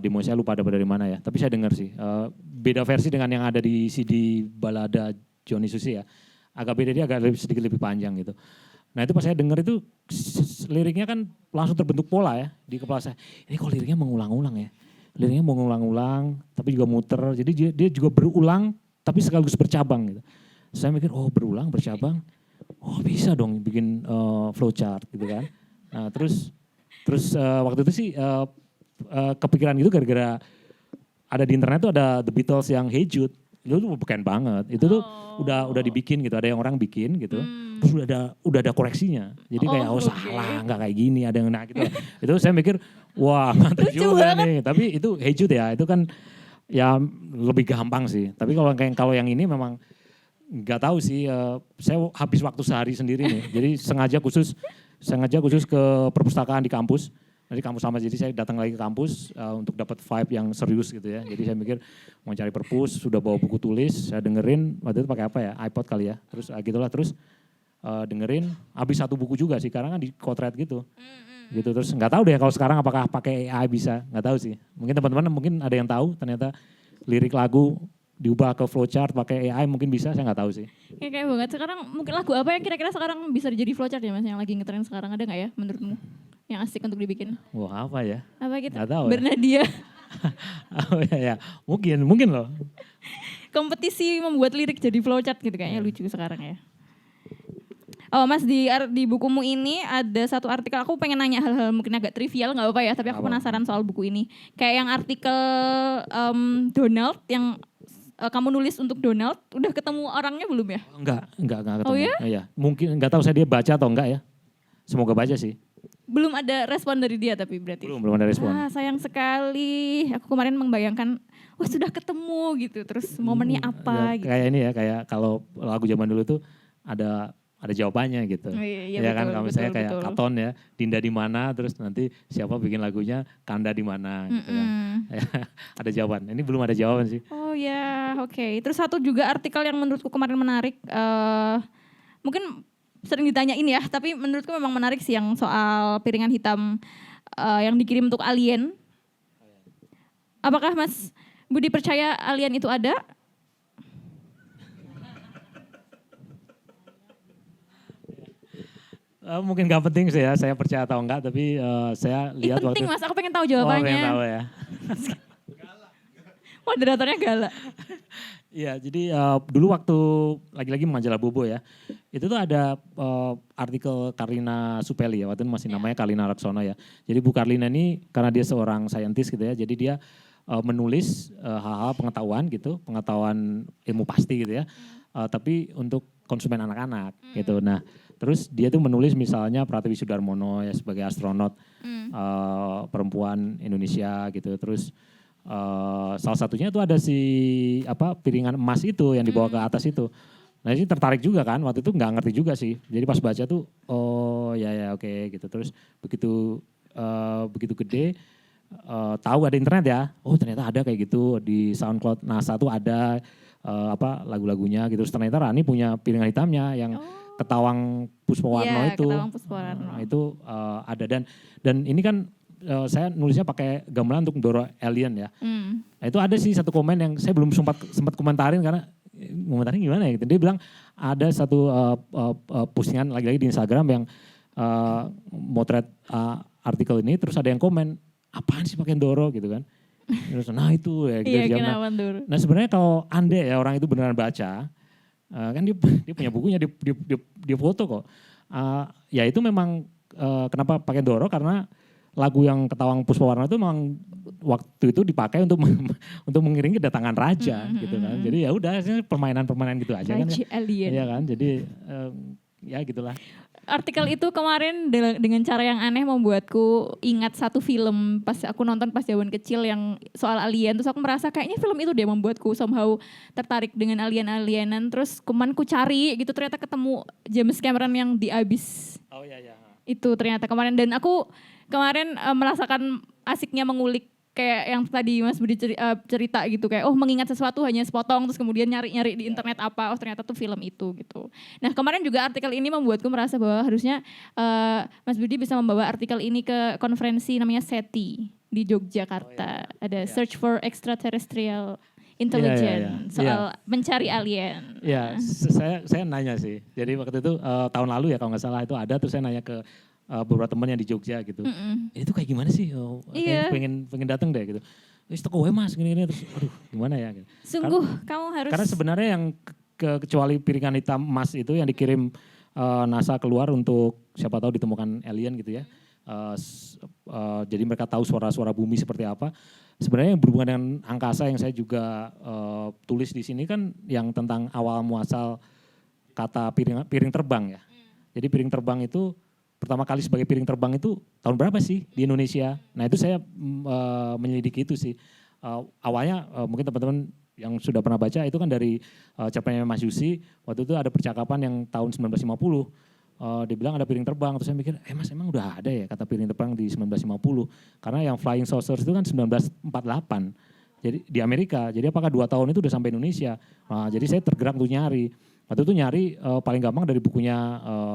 demo, saya lupa ada dari mana ya, tapi saya dengar sih. Beda versi dengan yang ada di CD balada Johnny Susi ya, agak beda, dia agak sedikit lebih panjang gitu. Nah itu pas saya dengar itu liriknya kan langsung terbentuk pola ya di kepala saya. Ini kok liriknya mengulang-ulang ya. Liriknya mengulang-ulang tapi juga muter. Jadi dia juga berulang tapi sekaligus bercabang gitu. Saya mikir oh berulang bercabang. Oh bisa dong bikin flowchart gitu kan. Nah terus waktu itu sih kepikiran gitu gara-gara ada di internet tuh ada The Beatles yang Hey Jude. Itu tuh bukan banget. Itu tuh udah dibikin gitu. Ada yang orang bikin gitu. Terus udah ada koreksinya. Jadi kayak salah nggak kayak gini. Ada yang gitu. Itu saya mikir wah mantap juga nih. Tapi itu Hey Jude ya. Itu kan ya lebih gampang sih. Tapi kalau yang ini memang nggak tahu sih. Saya habis waktu sehari sendiri nih. Jadi sengaja khusus ke perpustakaan di kampus. Jadi kampus sama, jadi saya datang lagi ke kampus untuk dapat vibe yang serius gitu ya. Jadi saya mikir mau cari perpus, sudah bawa buku tulis, saya dengerin, waktu itu pakai apa ya, iPod kali ya. Terus gitulah, terus dengerin, habis satu buku juga sih, karena kan di kotret gitu. Gitu, terus nggak tahu deh kalau sekarang apakah pakai AI bisa, nggak tahu sih. Mungkin teman-teman mungkin ada yang tahu, ternyata lirik lagu diubah ke flowchart pakai AI mungkin bisa, saya nggak tahu sih. Ya, kayak banget, sekarang mungkin lagu apa yang kira-kira sekarang bisa jadi flowchart ya Mas, yang lagi ngetren sekarang, ada nggak ya menurutmu? Yang asik untuk dibikin. Wah apa ya? Apa gitu? Nggak tahu Bernadia. Oh ya, mungkin loh. Kompetisi membuat lirik jadi flowchart gitu kayaknya lucu sekarang ya. Oh Mas, di bukumu ini ada satu artikel, aku pengen nanya hal-hal mungkin agak trivial nggak apa-apa ya, tapi aku penasaran soal buku ini. Kayak yang artikel Donald yang kamu nulis untuk Donald, udah ketemu orangnya belum ya? Enggak ketemu. Oh ya? Iya, mungkin nggak tahu saya dia baca atau enggak ya. Semoga baca sih. Belum ada respon dari dia tapi berarti? Belum ada respon. Sayang sekali, aku kemarin membayangkan, wah sudah ketemu gitu, terus momennya apa gitu. Kayak ini ya, kayak kalau lagu zaman dulu tuh ada jawabannya gitu. Iya, ya kan, betul, kalau misalnya kayak betul. Katon ya, Dinda di mana, terus nanti siapa bikin lagunya, Kanda di mana gitu kan. Ada jawaban, ini belum ada jawaban sih. Oh ya, oke. Terus satu juga artikel yang menurutku kemarin menarik, mungkin sering ditanyain ya, tapi menurutku memang menarik sih yang soal piringan hitam yang dikirim untuk alien. Apakah Mas Budi percaya alien itu ada? Mungkin gak penting sih ya, saya percaya atau enggak, tapi saya lihat penting Mas, aku pengen tahu jawabannya. pengen tahu ya. Moderatornya galak. Iya, jadi dulu waktu lagi-lagi majalah Bobo ya, itu tuh ada artikel Karlina Supeli ya, waktu itu masih namanya Karlina Laksono ya. Jadi Bu Karlina ini karena dia seorang saintis gitu ya, jadi dia menulis hal-hal pengetahuan gitu, pengetahuan ilmu pasti gitu ya, tapi untuk konsumen anak-anak gitu. Nah, terus dia tuh menulis misalnya Pratiwi Sudarmono ya sebagai astronot perempuan Indonesia gitu, terus salah satunya itu ada si piringan emas itu yang dibawa ke atas itu. Nah ini tertarik juga kan, waktu itu nggak ngerti juga sih. Jadi pas baca tuh oh ya oke gitu. Terus begitu gede tahu ada internet ya. Oh ternyata ada kayak gitu di SoundCloud NASA tuh ada lagu-lagunya gitu. Terus ternyata Rani punya piringan hitamnya yang Ketawang Puspawarno itu. Ketawang Puspawarno. Itu ada dan ini kan saya nulisnya pakai gamelan untuk mendorong alien ya. Nah, itu ada sih satu komen yang saya belum sempat komentarin karena komentarin gimana ya gitu. Dia bilang ada satu postingan lagi-lagi di Instagram yang motret artikel ini, terus ada yang komen apaan sih pakai Ndoro gitu kan. Terus nah itu ya gitu. Iya, nah sebenarnya kalau andai ya orang itu beneran baca, kan dia punya bukunya, dia foto kok. Ya itu memang kenapa pakai Ndoro karena lagu yang Ketawang Puspawarno itu memang waktu itu dipakai untuk mengiringi kedatangan raja gitu kan. Jadi ya udah permainan gitu aja Raja kan. alien. Iya kan. Jadi ya gitulah. Artikel itu kemarin dengan cara yang aneh membuatku ingat satu film pas aku nonton pas zaman kecil yang soal alien. Terus aku merasa kayaknya film itu dia membuatku somehow tertarik dengan alien-alienan. Terus kemarin ku cari gitu ternyata ketemu James Cameron yang di Abyss. Oh iya. Itu ternyata kemarin dan aku kemarin merasakan asiknya mengulik kayak yang tadi Mas Budi cerita gitu, kayak mengingat sesuatu hanya sepotong terus kemudian nyari-nyari di internet apa, ternyata tuh film itu gitu. Nah kemarin juga artikel ini membuatku merasa bahwa harusnya Mas Budi bisa membawa artikel ini ke konferensi namanya SETI di Yogyakarta. Ada Search for Extraterrestrial Intelligence, soal mencari alien. Iya, saya nanya sih. Jadi waktu itu tahun lalu ya kalau nggak salah itu ada, terus saya nanya ke beberapa teman yang di Jogja gitu. Itu kayak gimana sih? Pengen datang deh gitu. Wis teko wae Mas gini-gini terus aduh gimana ya gitu. Sungguh kamu harus. Karena sebenarnya yang kecuali piringan hitam emas itu yang dikirim NASA keluar untuk siapa tahu ditemukan alien gitu ya. Jadi mereka tahu suara-suara bumi seperti apa. Sebenarnya yang berhubungan dengan angkasa yang saya juga tulis di sini kan yang tentang awal muasal kata piring terbang ya. Jadi piring terbang itu pertama kali sebagai piring terbang itu tahun berapa sih di Indonesia? Nah itu saya menyelidiki itu sih. Awalnya mungkin teman-teman yang sudah pernah baca itu kan dari cerpennya Mas Yusi. Waktu itu ada percakapan yang tahun 1950. Dia bilang ada piring terbang, terus saya mikir, Mas emang udah ada ya kata piring terbang di 1950. Karena yang flying saucers itu kan 1948. Jadi di Amerika, jadi apakah 2 tahun itu udah sampai Indonesia? Nah, jadi saya tergerak untuk nyari. Waktu itu nyari paling gampang dari bukunya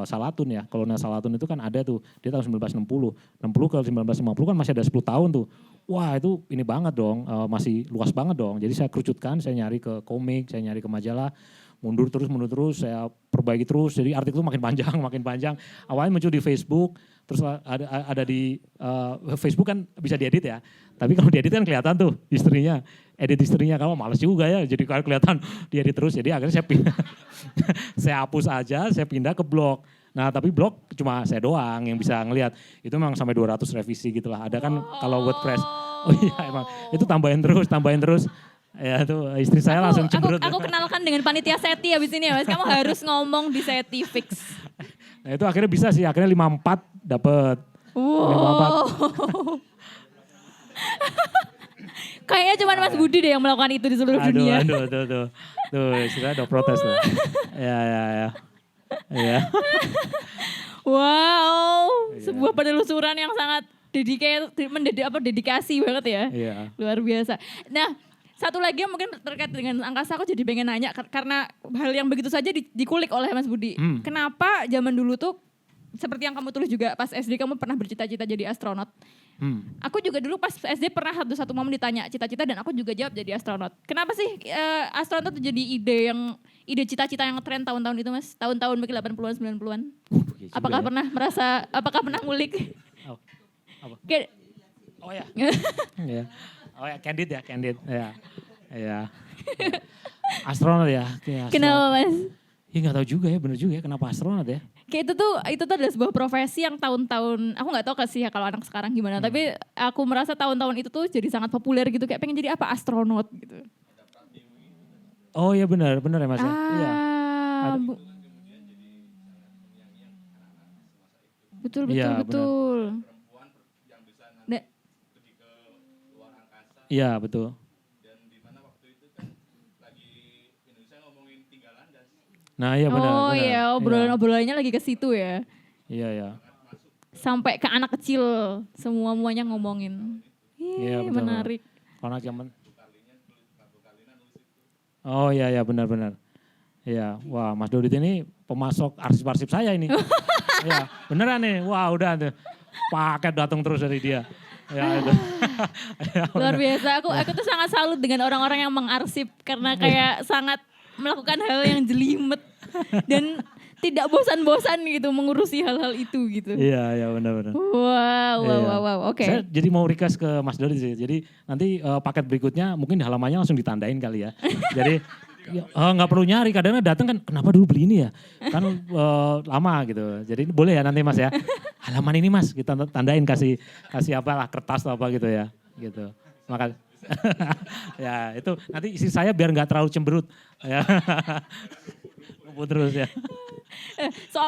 Salatun ya. Kolonel Salatun itu kan ada tuh, dia tahun 1960. 60 ke 1950 kan masih ada 10 tahun tuh. Wah itu ini banget dong, masih luas banget dong. Jadi saya kerucutkan, saya nyari ke komik, saya nyari ke majalah. Mundur terus, saya perbaiki terus. Jadi artikel itu makin panjang. Awalnya muncul di Facebook, terus ada di Facebook kan bisa diedit ya. Tapi kalau diedit kan kelihatan tuh historinya, edit historinya. Kalau males juga ya, jadi kalau kelihatan diedit terus. Jadi akhirnya saya pindah, saya hapus aja, saya pindah ke blog. Nah tapi blog cuma saya doang yang bisa ngelihat. Itu memang sampai 200 revisi gitu lah. Ada kan kalau WordPress, oh iya emang itu tambahin terus. Ya itu istri saya langsung cemberut. Aku kenalkan dengan panitia SETI habis ini ya Mas. Kamu harus ngomong di SETI fix. Nah itu akhirnya bisa sih, akhirnya 54 dapet. Wow. Kayaknya cuma Mas Budi deh yang melakukan itu di seluruh dunia. Tuh, istilahnya udah protes tuh. Ya. Wow, sebuah penelusuran yang sangat dedikasi banget ya. Iya. Luar biasa. Nah, satu lagi yang mungkin terkait dengan angkasa aku jadi pengen nanya karena hal yang begitu saja dikulik oleh Mas Budi. Kenapa zaman dulu tuh seperti yang kamu tulis juga pas SD kamu pernah bercita-cita jadi astronot. Aku juga dulu pas SD pernah satu momen ditanya cita-cita dan aku juga jawab jadi astronot. Kenapa sih astronot tuh jadi ide cita-cita yang tren tahun-tahun itu Mas? Tahun-tahun mungkin 80-an 90-an. Apakah pernah ngulik? Apa? Oh ya. Ya. Oh ya, candid. Ya. Astronot ya. Kenapa Mas? Ya nggak tahu juga ya, bener juga ya kenapa astronot ya. Kayak itu tuh adalah sebuah profesi yang tahun-tahun, aku nggak tahu sih ya kalau anak sekarang gimana, tapi aku merasa tahun-tahun itu tuh jadi sangat populer gitu, kayak pengen jadi apa astronot gitu. Oh iya benar ya Mas ya. Iya. Betul. Iya betul. Nah iya benar. Oh iya, obrolannya lagi ke situ ya. Iya. Sampai ke anak kecil, semuanya ngomongin. Iya menarik. Karena zaman. Oh iya benar. Iya, wah Mas Dodit ini pemasok arsip-arsip saya ini. Iya, beneran nih. Wah udah tuh. Paket datang terus dari dia. Ya itu. Luar biasa, aku tuh sangat salut dengan orang-orang yang mengarsip karena kayak sangat melakukan hal yang jelimet dan tidak bosan-bosan gitu mengurusi hal-hal itu gitu. Iya benar. Wow, oke. Saya jadi mau request ke Mas Dodi sih. Jadi nanti paket berikutnya mungkin halamannya langsung ditandain kali ya. Jadi nggak perlu nyari, kadang datang kan kenapa dulu beli ini ya? Kan lama gitu. Jadi boleh ya nanti Mas ya. Halaman ini Mas kita tandain kasih apalah kertas atau apa gitu ya. Gitu. Makasih. Ya itu nanti isi saya biar nggak terlalu cemberut ya. Terus ya.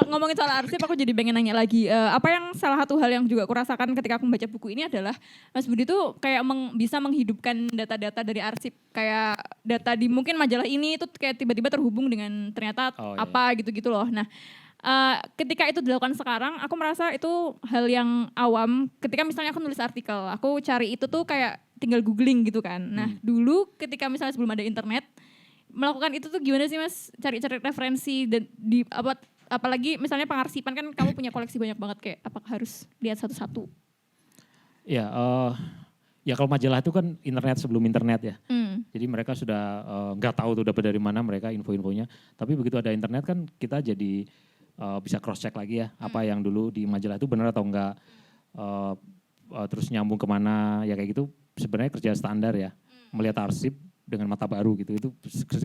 Ngomongin soal arsip aku jadi pengen nanya lagi, apa yang salah satu hal yang juga aku rasakan ketika aku membaca buku ini adalah Mas Budi tuh kayak bisa menghidupkan data-data dari arsip, kayak data di mungkin majalah ini itu kayak tiba-tiba terhubung dengan ternyata gitu loh. Nah ketika itu dilakukan sekarang, aku merasa itu hal yang awam. Ketika misalnya aku nulis artikel, aku cari itu tuh kayak tinggal googling gitu kan. Nah dulu ketika misalnya sebelum ada internet, melakukan itu tuh gimana sih Mas? Cari-cari referensi dan apalagi misalnya pengarsipan kan kamu punya koleksi banyak banget, kayak apakah harus lihat satu-satu? Ya, ya kalau majalah itu kan internet sebelum internet ya. Jadi mereka sudah nggak tahu tuh dapat dari mana mereka info-infonya. Tapi begitu ada internet kan kita jadi bisa cross check lagi ya apa yang dulu di majalah itu benar atau enggak. Terus nyambung kemana ya kayak gitu. Sebenarnya kerja standar ya. Melihat arsip dengan mata baru gitu, itu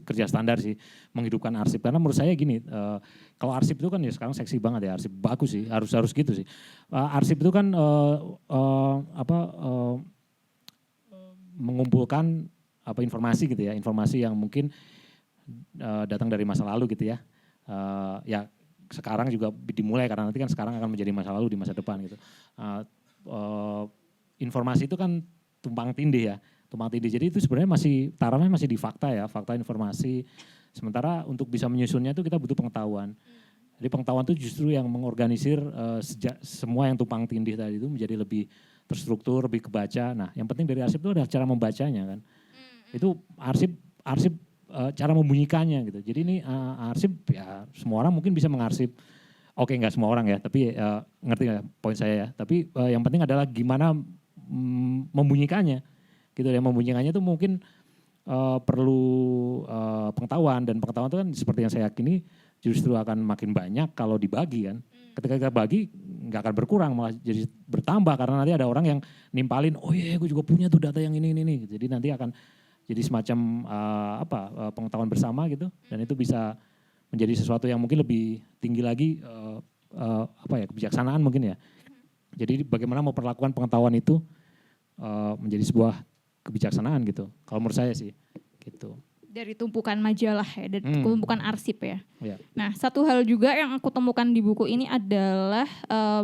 kerja standar sih menghidupkan arsip. Karena menurut saya gini, kalau arsip itu kan ya sekarang seksi banget ya, arsip bagus sih, harus gitu sih. Arsip itu kan mengumpulkan informasi gitu ya, informasi yang mungkin datang dari masa lalu gitu ya. Ya sekarang juga dimulai karena nanti kan sekarang akan menjadi masa lalu di masa depan gitu. Informasi itu kan tumpang tindih ya. Jadi itu sebenarnya masih taruhnya masih di fakta ya, fakta informasi. Sementara untuk bisa menyusunnya itu kita butuh pengetahuan. Jadi pengetahuan itu justru yang mengorganisir semua yang tumpang tindih tadi itu menjadi lebih terstruktur, lebih kebaca. Nah, yang penting dari arsip itu adalah cara membacanya kan. Itu arsip cara membunyikannya gitu. Jadi ini arsip ya semua orang mungkin bisa mengarsip. Oke, enggak semua orang ya, tapi ngerti nggak poin saya ya. Tapi yang penting adalah gimana membunyikannya. Gitu ya, membunyikannya itu mungkin perlu pengetahuan, dan pengetahuan itu kan seperti yang saya yakini justru akan makin banyak kalau dibagi kan. Ketika kita bagi nggak akan berkurang, malah jadi bertambah karena nanti ada orang yang nimpalin, oh iya gue juga punya tuh data yang ini. Jadi nanti akan jadi semacam pengetahuan bersama gitu, dan itu bisa menjadi sesuatu yang mungkin lebih tinggi lagi kebijaksanaan mungkin ya. Jadi bagaimana mau perlakukan pengetahuan itu menjadi sebuah kebijaksanaan gitu. Kalau menurut saya sih gitu. Dari tumpukan majalah ya, dari tumpukan arsip ya. Ya. Nah, satu hal juga yang aku temukan di buku ini adalah,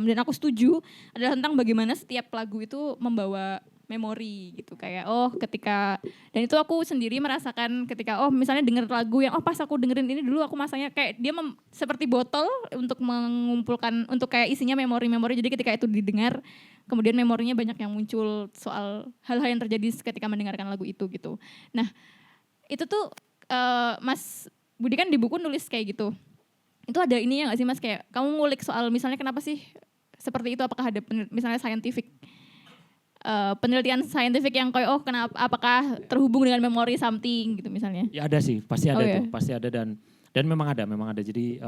dan aku setuju, adalah tentang bagaimana setiap lagu itu membawa memori gitu. Kayak ketika, dan itu aku sendiri merasakan ketika misalnya denger lagu yang pas aku dengerin ini dulu, aku masanya kayak dia seperti botol untuk mengumpulkan, untuk kayak isinya memori-memori. Jadi ketika itu didengar, kemudian memorinya banyak yang muncul soal hal-hal yang terjadi ketika mendengarkan lagu itu gitu. Nah, itu tuh Mas Budi kan di buku nulis kayak gitu. Itu ada ini ya gak sih Mas, kayak kamu ngulik soal misalnya kenapa sih seperti itu, apakah ada misalnya penelitian saintifik yang kayak kenapa, apakah terhubung dengan memori something gitu misalnya? Ya ada sih, pasti ada ya? tuh, pasti ada, dan memang ada. Jadi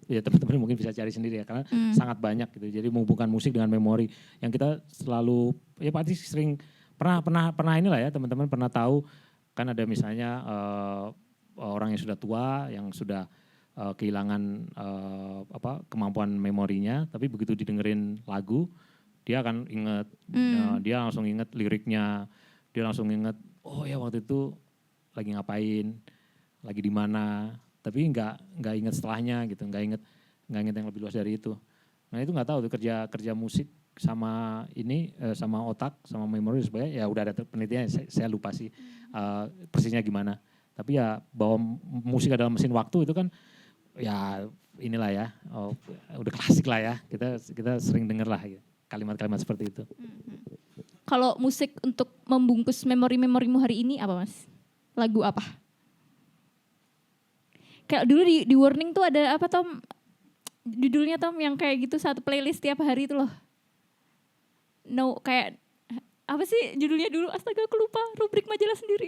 ya teman-teman mungkin bisa cari sendiri ya, karena sangat banyak gitu. Jadi menghubungkan musik dengan memori yang kita selalu ya pasti sering pernah inilah ya, teman-teman pernah tahu kan ada misalnya orang yang sudah tua yang sudah kehilangan kemampuan memorinya, tapi begitu didengerin lagu dia akan inget, dia langsung inget liriknya, dia langsung inget ya waktu itu lagi ngapain, lagi di mana, tapi nggak inget setelahnya gitu, nggak inget yang lebih luas dari itu. Nah itu nggak tahu tuh kerja musik sama ini sama otak sama memori supaya ya udah ada penelitiannya, saya lupa sih persisnya gimana. Tapi ya bahwa musik adalah mesin waktu itu kan ya inilah ya, udah klasik lah ya, kita sering denger lah ya, kalimat-kalimat seperti itu. Kalau musik untuk membungkus memori-memorimu hari ini apa Mas? Lagu apa? Kayak dulu di Warning tuh ada apa Tom? Judulnya Tom yang kayak gitu, satu playlist tiap hari itu loh. Kayak apa sih judulnya dulu? Astaga aku lupa, rubrik majalah sendiri.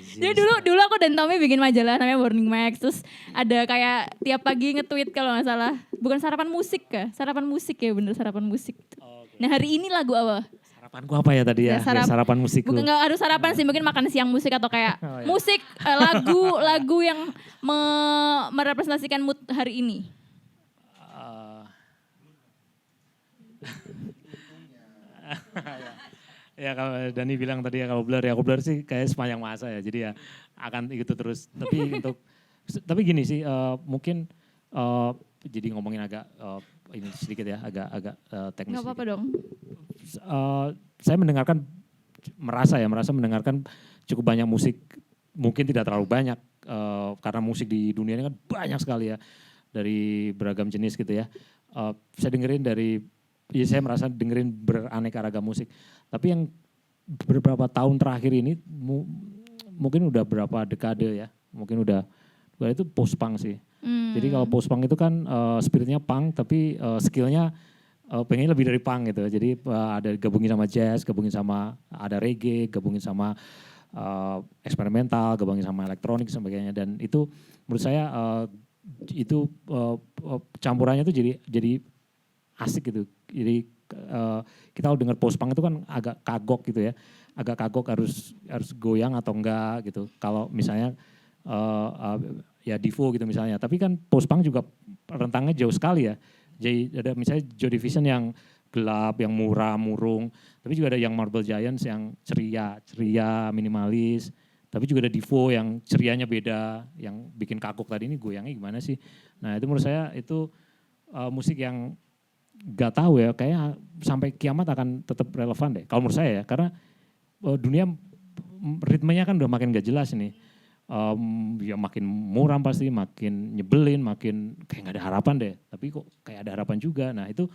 Jadi dulu aku dan Tommy bikin majalah namanya Warning Max, terus ada kayak tiap pagi nge-tweet kalau nggak salah, bukan sarapan musik sarapan musik ya, bener sarapan musik. Okay. Nah hari ini lagu apa? Sarapanku apa ya tadi ya? Sarapan musikku. Bukan, nggak harus sarapan sih, mungkin makan siang musik atau kayak musik lagu yang merepresentasikan mood hari ini. Ya kalau Dani bilang tadi ya, kalau Blur sih kayak sepanjang masa ya, jadi ya akan ikut terus. Tapi gini sih, mungkin jadi ngomongin agak ini sedikit ya, agak teknis. Nggak apa-apa dong. Saya merasa mendengarkan cukup banyak musik, mungkin tidak terlalu banyak karena musik di dunia ini kan banyak sekali ya, dari beragam jenis gitu ya. Saya merasa dengerin beraneka ragam musik. Tapi yang beberapa tahun terakhir ini mungkin udah berapa dekade ya, mungkin udah itu post punk sih. Jadi kalau post punk itu kan spiritnya punk tapi skillnya pengen lebih dari punk gitu. Jadi ada gabungin sama jazz, gabungin sama ada reggae, gabungin sama eksperimental, gabungin sama elektronik sebagainya. Dan itu menurut saya itu campurannya tuh jadi asik gitu. Jadi kita kalau dengar post punk itu kan agak kagok gitu ya, agak kagok harus goyang atau enggak gitu. Kalau misalnya ya Divo gitu misalnya, tapi kan post punk juga rentangnya jauh sekali ya. Jadi ada misalnya Joy Division yang gelap, yang murung, tapi juga ada yang Marble Giants yang ceria, minimalis. Tapi juga ada Divo yang cerianya beda, yang bikin kagok tadi ini goyangnya gimana sih. Nah itu menurut saya itu musik yang gak tahu ya, kayaknya sampai kiamat akan tetap relevan deh. Kalau menurut saya ya, karena dunia ritmenya kan udah makin gak jelas nih. Ya makin muram pasti, makin nyebelin, makin kayak gak ada harapan deh. Tapi kok kayak ada harapan juga. Nah itu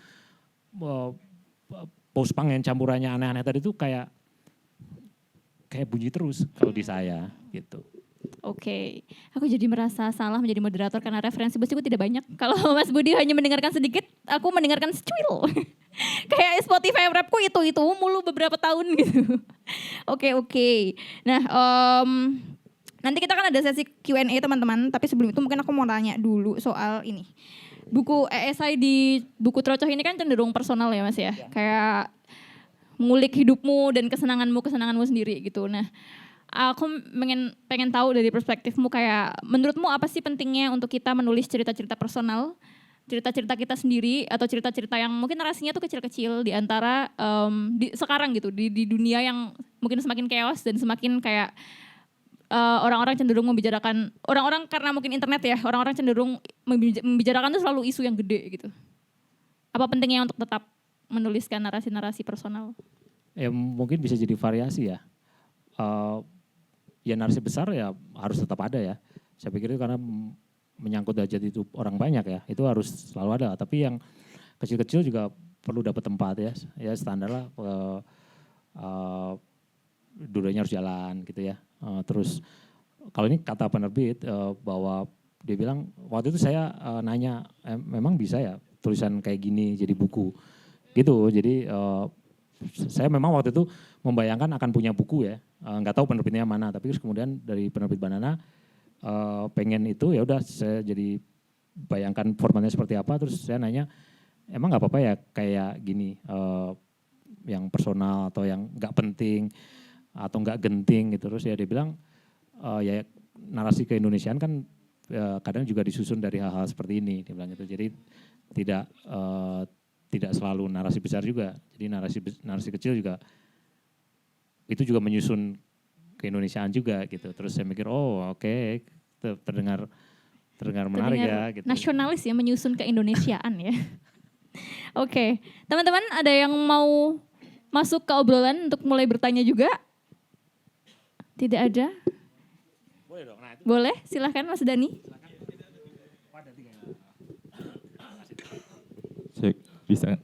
post punk yang campurannya aneh-aneh tadi tuh kayak bunyi terus kalau di saya gitu. Oke, aku jadi merasa salah menjadi moderator karena referensi musikku tidak banyak. Kalau Mas Budi hanya mendengarkan sedikit, aku mendengarkan secuil. Kayak Spotify rapku itu mulu beberapa tahun gitu. Oke. Nah, nanti kita kan ada sesi Q&A teman-teman, tapi sebelum itu mungkin aku mau tanya dulu soal ini. Buku esai di buku Trocoh ini kan cenderung personal ya Mas ya. Kayak mengulik hidupmu dan kesenanganmu sendiri gitu. Nah, aku pengen tahu dari perspektifmu kayak menurutmu apa sih pentingnya untuk kita menulis cerita-cerita personal, cerita-cerita kita sendiri atau cerita-cerita yang mungkin narasinya tuh kecil-kecil di antara sekarang gitu di dunia yang mungkin semakin chaos dan semakin kayak orang-orang cenderung membicarakan orang-orang karena mungkin internet ya, orang-orang cenderung membicarakan tuh selalu isu yang gede gitu. Apa pentingnya untuk tetap menuliskan narasi-narasi personal? Ya mungkin bisa jadi variasi ya. Ya narasi besar ya harus tetap ada ya. Saya pikir itu karena menyangkut hajat hidup orang banyak ya, itu harus selalu ada. Tapi yang kecil-kecil juga perlu dapat tempat ya. Ya standar lah, duranya harus jalan gitu ya. Terus kalau ini kata penerbit bahwa dia bilang waktu itu saya nanya memang bisa ya tulisan kayak gini jadi buku gitu. Jadi saya memang waktu itu membayangkan akan punya buku ya, nggak tahu penerbitnya mana, tapi terus kemudian dari penerbit Banana pengen itu ya udah saya jadi bayangkan formatnya seperti apa, terus saya nanya emang nggak apa-apa ya kayak gini yang personal atau yang nggak penting atau nggak genting gitu. Terus ya dia bilang ya narasi keindonesiaan kan kadang juga disusun dari hal-hal seperti ini, dia bilang gitu. Jadi tidak selalu narasi besar juga, jadi narasi kecil juga itu juga menyusun keindonesiaan juga gitu. Terus saya mikir oke, terdengar menarik ya gitu. Nasionalis ya, menyusun keindonesiaan ya. Oke, teman-teman ada yang mau masuk ke obrolan untuk mulai bertanya juga? Tidak ada? Boleh dong. Nah, itu boleh, silahkan Mas Dani. Cek, bisa.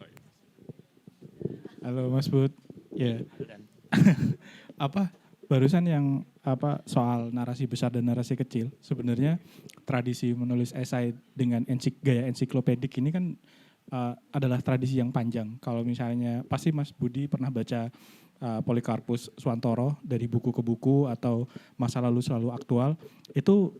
Halo Mas Bud. Ya. Barusan yang soal narasi besar dan narasi kecil. Sebenarnya tradisi menulis esai dengan gaya ensiklopedik ini kan adalah tradisi yang panjang. Kalau misalnya pasti Mas Budi pernah baca Polikarpus Suwantoro dari buku ke buku atau masa lalu selalu aktual. Itu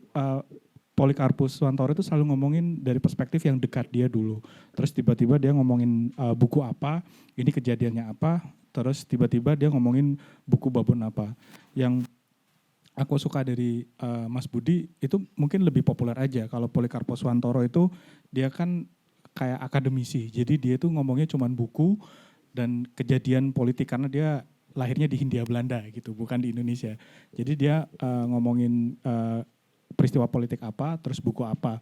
Polikarpus Suwantoro itu selalu ngomongin dari perspektif yang dekat dia dulu. Terus tiba-tiba dia ngomongin buku apa, ini kejadiannya apa, terus tiba-tiba dia ngomongin buku babon apa. Yang aku suka dari Mas Budi itu mungkin lebih populer aja. Kalau Polikarpus Suwantoro itu dia kan kayak akademisi, jadi dia tuh ngomongnya cuma buku dan kejadian politik karena dia lahirnya di Hindia Belanda gitu, bukan di Indonesia. Jadi dia ngomongin peristiwa politik apa, terus buku apa.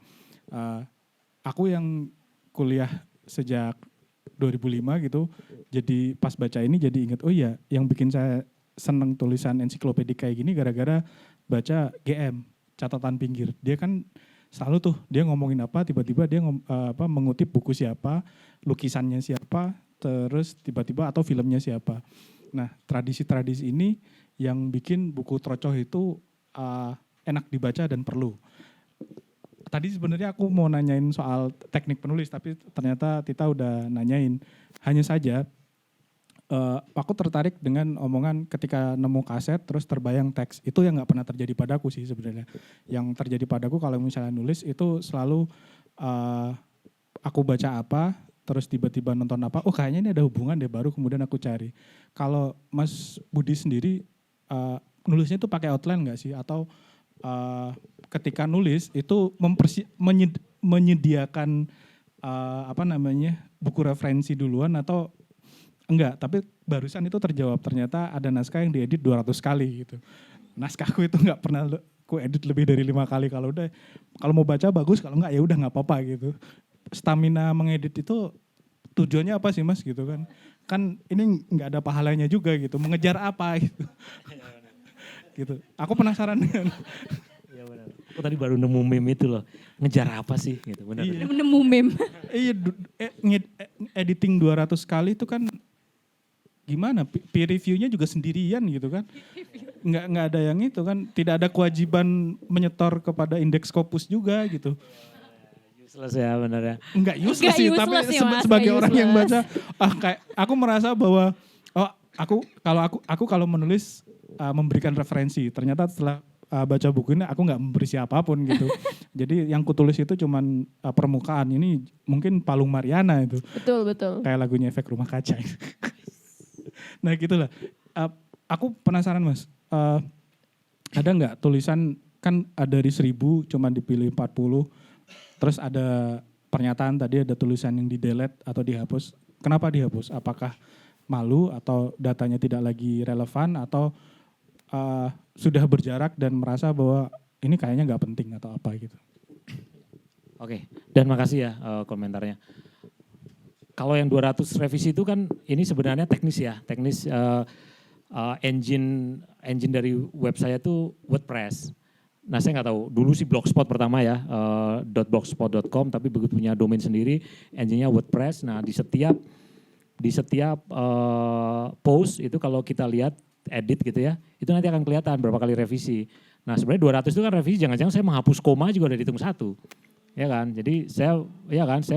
Aku yang kuliah sejak 2005 gitu, jadi pas baca ini jadi ingat, oh iya yang bikin saya seneng tulisan ensiklopedik kayak gini gara-gara baca GM, catatan pinggir. Dia kan selalu tuh dia ngomongin apa, tiba-tiba dia mengutip buku siapa, lukisannya siapa, terus tiba-tiba atau filmnya siapa. Nah, tradisi-tradisi ini yang bikin buku Trocoh itu enak dibaca dan perlu. Tadi sebenarnya aku mau nanyain soal teknik penulis, tapi ternyata Tita udah nanyain. Hanya saja aku tertarik dengan omongan ketika nemu kaset terus terbayang teks. Itu yang nggak pernah terjadi padaku sih sebenarnya. Yang terjadi padaku kalau misalnya nulis itu selalu aku baca apa, terus tiba-tiba nonton apa, oh kayaknya ini ada hubungan deh, baru kemudian aku cari. Kalau Mas Budi sendiri nulisnya itu pakai outline nggak sih? Atau ketika nulis itu menyediakan buku referensi duluan atau enggak? Tapi barusan itu terjawab, ternyata ada naskah yang diedit 200 kali gitu. Naskahku itu nggak pernah ku edit lebih dari 5 kali. Kalau mau baca bagus, kalau enggak ya udah nggak apa-apa gitu. Stamina mengedit itu tujuannya apa sih Mas gitu kan? Kan ini nggak ada pahalanya juga gitu. Mengejar apa gitu. Gitu. Aku penasaran dengan. Iya benar. Aku tadi baru nemu meme itu loh. Ngejar apa sih gitu. Benar. Iya. Nemu meme. Iya, editing 200 kali itu kan gimana? Peer review-nya juga sendirian gitu kan. Nggak ada yang itu kan. Tidak ada kewajiban menyetor kepada indeks Scopus juga gitu. Useless ya benar ya. Enggak useless sih, tapi sih, Mas, sebagai nggak orang yang useless. baca, kayak aku merasa bahwa aku kalau menulis memberikan referensi. Ternyata setelah baca buku ini aku nggak memberi siapapun gitu. Jadi yang kutulis itu cuman permukaan. Ini mungkin Palung Mariana itu. Betul. Kayak lagunya Efek Rumah Kaca. Nah gitulah. Aku penasaran Mas. Ada nggak tulisan, kan dari 1000 cuman dipilih 40. Terus ada pernyataan tadi, ada tulisan yang di-delete atau dihapus. Kenapa dihapus? Apakah malu atau datanya tidak lagi relevan atau sudah berjarak dan merasa bahwa ini kayaknya nggak penting atau apa gitu? Oke, dan makasih ya komentarnya. Kalau yang 200 revisi itu kan ini sebenarnya teknis ya, engine dari web saya itu WordPress. Nah saya nggak tahu, dulu sih Blogspot pertama ya, .blogspot.com, tapi begitu punya domain sendiri, engine-nya WordPress. Nah di setiap post itu kalau kita lihat edit gitu ya, itu nanti akan kelihatan berapa kali revisi. Nah sebenarnya 200 itu kan revisi, jangan-jangan saya menghapus koma juga udah dihitung 1. Ya kan, jadi saya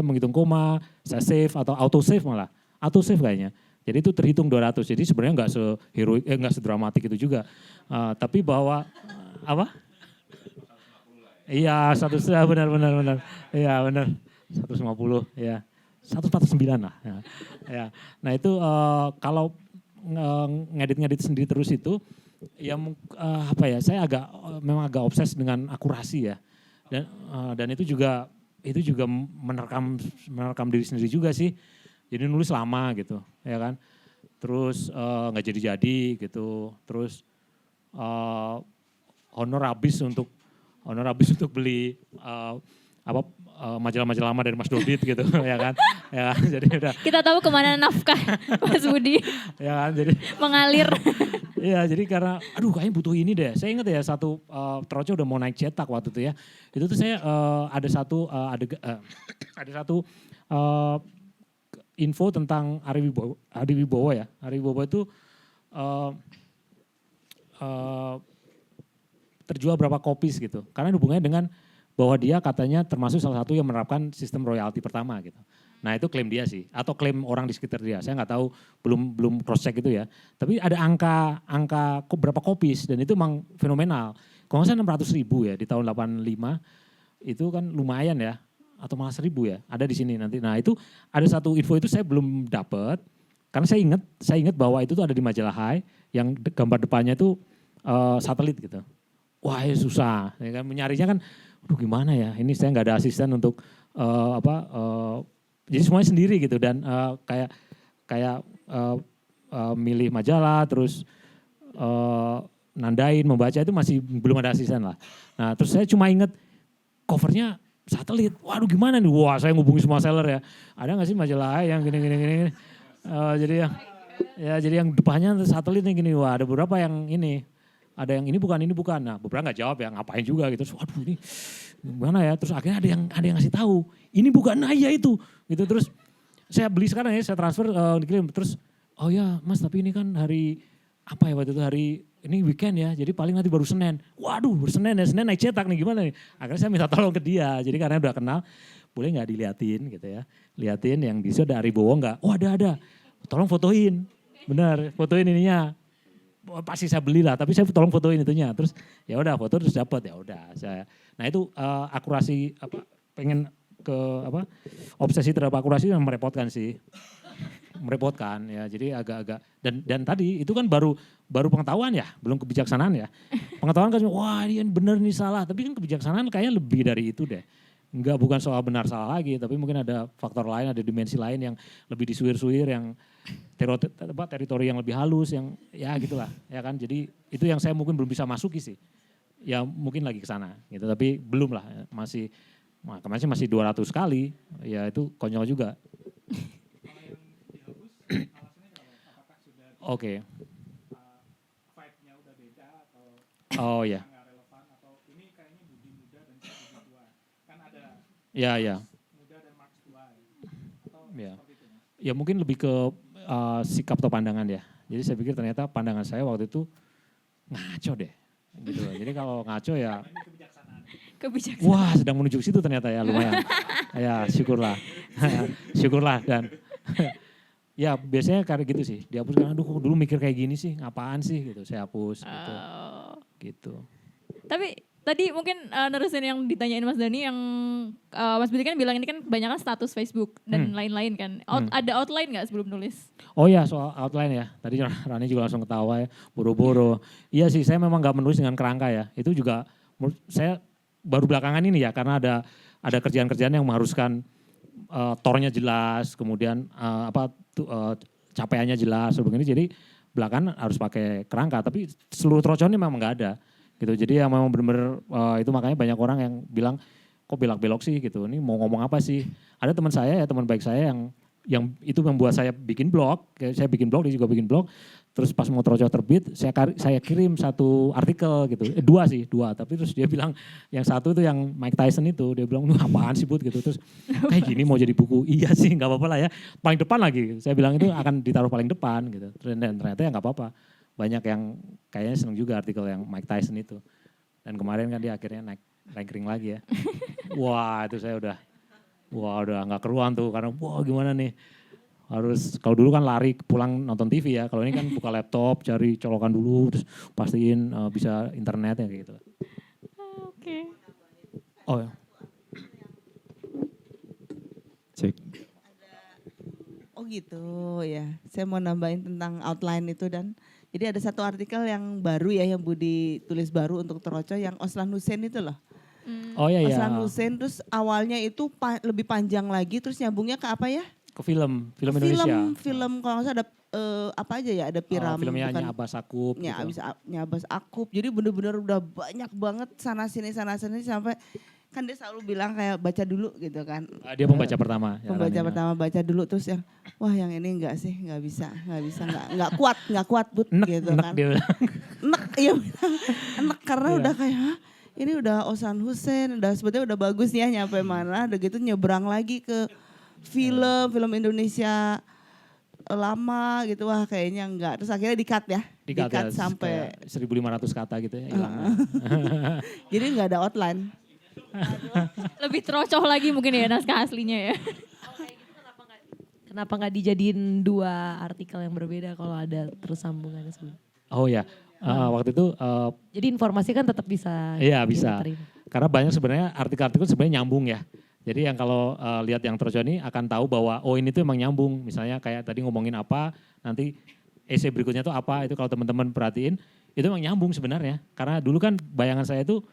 menghitung koma, saya save atau auto save malah, auto save kayaknya. Jadi itu terhitung 200, jadi sebenarnya nggak sedramatik itu juga. Tapi bahwa, apa? Iya, benar. Iya benar, 150 ya. 149 lah. Ya. Nah itu kalau ngedit sendiri terus itu, ya saya memang agak obses dengan akurasi ya. Dan itu juga menerkam diri sendiri juga sih. Jadi nulis lama gitu, ya kan. Terus nggak jadi gitu. Terus honor habis untuk beli majalah-majalah lama dari Mas Dodit gitu ya kan. Jadi udah. Kita tahu kemana nafkah Mas Budi Ya kan, jadi mengalir. Iya, jadi karena kayaknya butuh ini deh. Saya ingat ya satu Trocoh udah mau naik cetak waktu itu ya. Itu tuh saya ada satu info tentang Ari Wibowo ya. Ari Wibowo itu terjual berapa kopis gitu. Karena hubungannya dengan bahwa dia katanya termasuk salah satu yang menerapkan sistem royalti pertama gitu. Nah itu klaim dia sih, atau klaim orang di sekitar dia. Saya nggak tahu, belum cross check itu ya. Tapi ada angka berapa kopis dan itu memang fenomenal. Kalau nggak salah 600 ribu ya di tahun 85, itu kan lumayan ya. Atau malah 1000 ya, ada di sini nanti. Nah itu ada satu info itu saya belum dapat, karena saya ingat bahwa itu tuh ada di majalah Hai, yang gambar depannya itu satelit gitu. Wah ya susah, ya kan, menyarinya kan, gimana ya, ini saya nggak ada asisten untuk jadi semuanya sendiri gitu dan kayak milih majalah terus nandain membaca itu masih belum ada asisten lah. Nah terus saya cuma ingat covernya satelit. Waduh gimana nih? Wah saya ngubungi semua seller ya. Ada nggak sih majalah yang gini. Jadi yang depannya satelit nih gini. Wah ada beberapa yang ini. Ada yang ini bukan. Nah beberapa nggak jawab ya, ngapain juga gitu. Terus waduh ini gimana ya? Terus akhirnya ada yang ngasih tahu. Ini bukan, nah iya itu. Gitu terus saya beli sekarang ya, saya transfer dikirim. Terus oh ya Mas tapi ini kan hari apa ya waktu itu hari ini weekend ya, jadi paling nanti baru Senin. Waduh baru Senin ya, Senin naik cetak nih gimana nih. Akhirnya saya minta tolong ke dia, jadi karena udah kenal, boleh nggak diliatin gitu ya. Liatin yang di situ ada Aribowo nggak? Oh ada, tolong fotoin. Benar, fotoin ininya. Pasti saya belilah, tapi saya tolong fotoin itunya. Terus ya udah foto terus dapat ya udah saya. Nah itu akurasi apa pengen ke apa obsesi terhadap akurasi yang merepotkan sih. Merepotkan ya, jadi agak-agak dan tadi itu kan baru pengetahuan ya, belum kebijaksanaan ya. Pengetahuan kan wah ini benar ini salah, tapi kan kebijaksanaan kayaknya lebih dari itu deh. Enggak, bukan soal benar salah lagi, tapi mungkin ada faktor lain, ada dimensi lain yang lebih disuir-suir, yang teritori yang lebih halus, yang ya gitulah, ya kan. Jadi itu yang saya mungkin belum bisa masuki sih. Ya mungkin lagi ke sana gitu, tapi belum lah, masih kemarin masih 200 kali, ya itu konyol juga. Oke. Vibe-nya udah beda atau Oh ya. nggak relevan atau ini kayaknya Budi muda dan si Budi tua. Kan ada Ya ya. muda dan Max tua atau Ya. seperti itu Mas. Ya mungkin lebih ke sikap atau pandangan ya. Jadi saya pikir ternyata pandangan saya waktu itu ngaco deh. Gitu loh. Jadi kalau ngaco ya Kebijaksanaan. wah sedang menuju ke situ ternyata ya lumayan. Ya syukurlah. Syukurlah dan ya biasanya kayak gitu sih. Dihapus karena aduh dulu mikir kayak gini sih, ngapaan sih gitu. Saya hapus gitu. Oh. Gitu. Tapi tadi mungkin nerusin yang ditanyain Mas Dani yang Mas Budi kan bilang ini kan kebanyakan status Facebook dan lain-lain kan. Ada outline nggak sebelum nulis? Oh ya soal outline ya, tadi Rani juga langsung ketawa ya, boro-boro. Iya sih saya memang nggak menulis dengan kerangka ya, itu juga saya baru belakangan ini ya karena ada kerjaan-kerjaan yang mengharuskan tornya jelas, kemudian capaiannya jelas, begini. Jadi belakangan harus pakai kerangka, tapi seluruh troconnya memang nggak ada, gitu. Jadi ya memang benar-benar itu makanya banyak orang yang bilang kok belak-belok sih gitu. Ini mau ngomong apa sih? Ada teman saya ya teman baik saya yang itu membuat saya bikin blog, saya bikin blog, dia juga bikin blog. Terus pas mau troco terbit, saya kirim satu artikel gitu, dua, tapi terus dia bilang yang satu itu yang Mike Tyson itu, dia bilang, apaan sih Bud gitu, terus kayak gini mau jadi buku, iya sih nggak apa-apa lah ya, paling depan lagi, saya bilang itu akan ditaruh paling depan gitu, dan ternyata ya nggak apa-apa, banyak yang kayaknya seneng juga artikel yang Mike Tyson itu, dan kemarin kan dia akhirnya naik ranking lagi ya, wah itu saya udah nggak keruan tuh, karena wah gimana nih, harus kalau dulu kan lari pulang nonton TV ya, kalau ini kan buka laptop cari colokan dulu terus pastiin bisa internet ya kayak gitu. Oke. Oh ya. Cek. Oh gitu ya, saya mau nambahin tentang outline itu dan jadi ada satu artikel yang baru ya yang Budi tulis baru untuk Troco yang Oslan Hussein itu loh. Oh iya ya. Oslan Hussein terus awalnya itu lebih panjang lagi terus nyambungnya ke apa ya? Ke film Indonesia. Film kalau nggak salah ada apa aja ya ada piram. Filmnya bukan- Nyabas Akup Ya, gitu. abis Nyabas Akup. Jadi bener-bener udah banyak banget sana sini sampai kan dia selalu bilang kayak baca dulu gitu kan. Dia pembaca pertama. ya, Pembaca Rani. pertama baca dulu terus yang wah yang ini enggak sih nggak bisa nggak kuat Bud Enek, gitu enek kan. dia. Enek iya bilang enek karena Iya. udah kayak hah ini udah Oslan Hussein udah sebetulnya udah bagus ya nyampe mana udah gitu nyebrang lagi ke film Indonesia lama gitu wah kayaknya enggak terus akhirnya di-cut ya Di-cut ya, sampai kayak 1.500 kata gitu ya hilang. jadi nggak ada outline. Lebih terocoh lagi mungkin ya naskah aslinya ya. Kenapa nggak dijadiin dua artikel yang berbeda kalau ada terus sambungannya sebelum? Oh ya, waktu itu Jadi informasi kan tetap bisa. iya bisa. diterima. Karena banyak sebenarnya artikel-artikel sebenarnya nyambung ya. Jadi yang kalau lihat yang Troco ini akan tahu bahwa oh ini tuh emang nyambung. Misalnya kayak tadi ngomongin apa, nanti essay berikutnya tuh apa, itu kalau teman-teman perhatiin itu emang nyambung sebenarnya. Karena dulu kan bayangan saya itu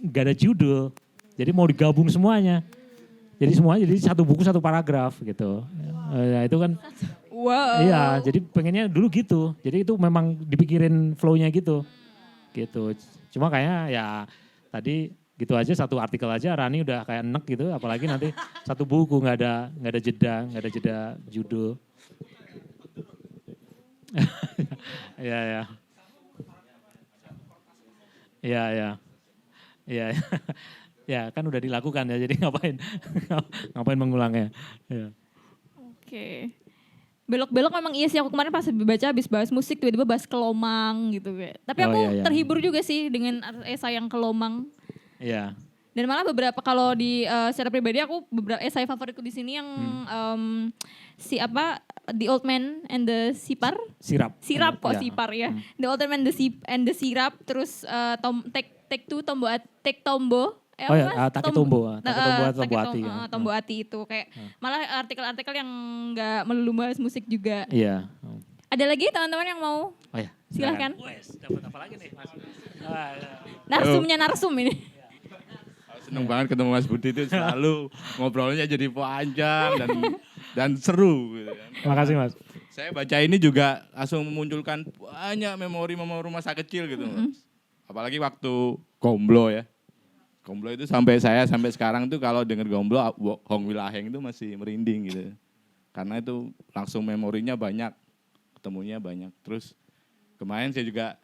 gak ada judul. Jadi mau digabung semuanya. Jadi semuanya jadi satu buku satu paragraf gitu. Ya itu kan Wow. iya, jadi pengennya dulu gitu. Jadi itu memang dipikirin flow-nya gitu. Gitu. Cuma kayaknya ya tadi gitu aja satu artikel aja Rani udah kayak enek gitu, apalagi nanti satu buku nggak ada jeda judul. Iya ya. Iya ya. Iya. Ya kan udah dilakukan ya, jadi ngapain ngulangnya. Ya. Oke. belok-belok memang iya sih, aku kemarin pas baca habis bahas musik tiba-tiba bahas kelomang gitu kayak. Tapi Oh, aku iya, iya. terhibur juga sih dengan esai yang kelomang. Iya. Dan malah beberapa kalau di secara pribadi aku beberapa esai favoritku di sini yang si apa The Old Man and the Sipar. Sirap. Sirap kok Iya. Sipar ya. The Old Man and the Sirap, terus take two Tombo. Oh ya, Take Tombo. Take Tombo atau Tombo Ati. Tombo Ati itu kayak malah artikel-artikel yang nggak melulu bahas musik juga. Iya. Ada lagi teman-teman yang mau Oh ya. Silahkan. Wes, dapat apa lagi nih, Mas? narsumnya narsum ini. Seneng banget ketemu Mas Budi itu selalu ngobrolnya jadi panjang dan seru gitu kan. Terima kasih, Mas. Saya baca ini juga langsung memunculkan banyak memori-memori masa kecil gitu Mas. Apalagi waktu Gomblo ya. Gomblo itu sampai sekarang tuh kalau denger Gomblo Hong Wilaheng itu masih merinding gitu. Karena itu langsung memorinya banyak, ketemunya banyak. Terus kemarin saya juga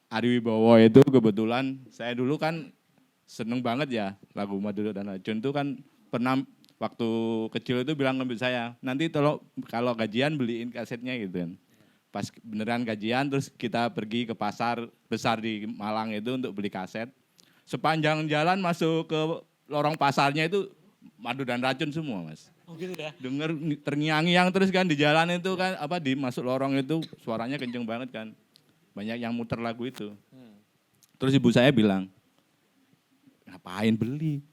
Ari Wibowo itu kebetulan saya dulu kan seneng banget ya lagu Madura dan Racun itu kan pernah waktu kecil itu bilang ke saya, nanti kalau gajian beliin kasetnya gitu kan. Pas beneran gajian terus kita pergi ke pasar besar di Malang itu untuk beli kaset. Sepanjang jalan masuk ke lorong pasarnya itu Madu dan Racun semua Mas. Oh gitu ya. Dengar terngiang-ngiang terus kan di jalan itu kan di masuk lorong itu suaranya kenceng banget kan. Banyak yang muter lagu itu. Terus ibu saya bilang, ngapain beli?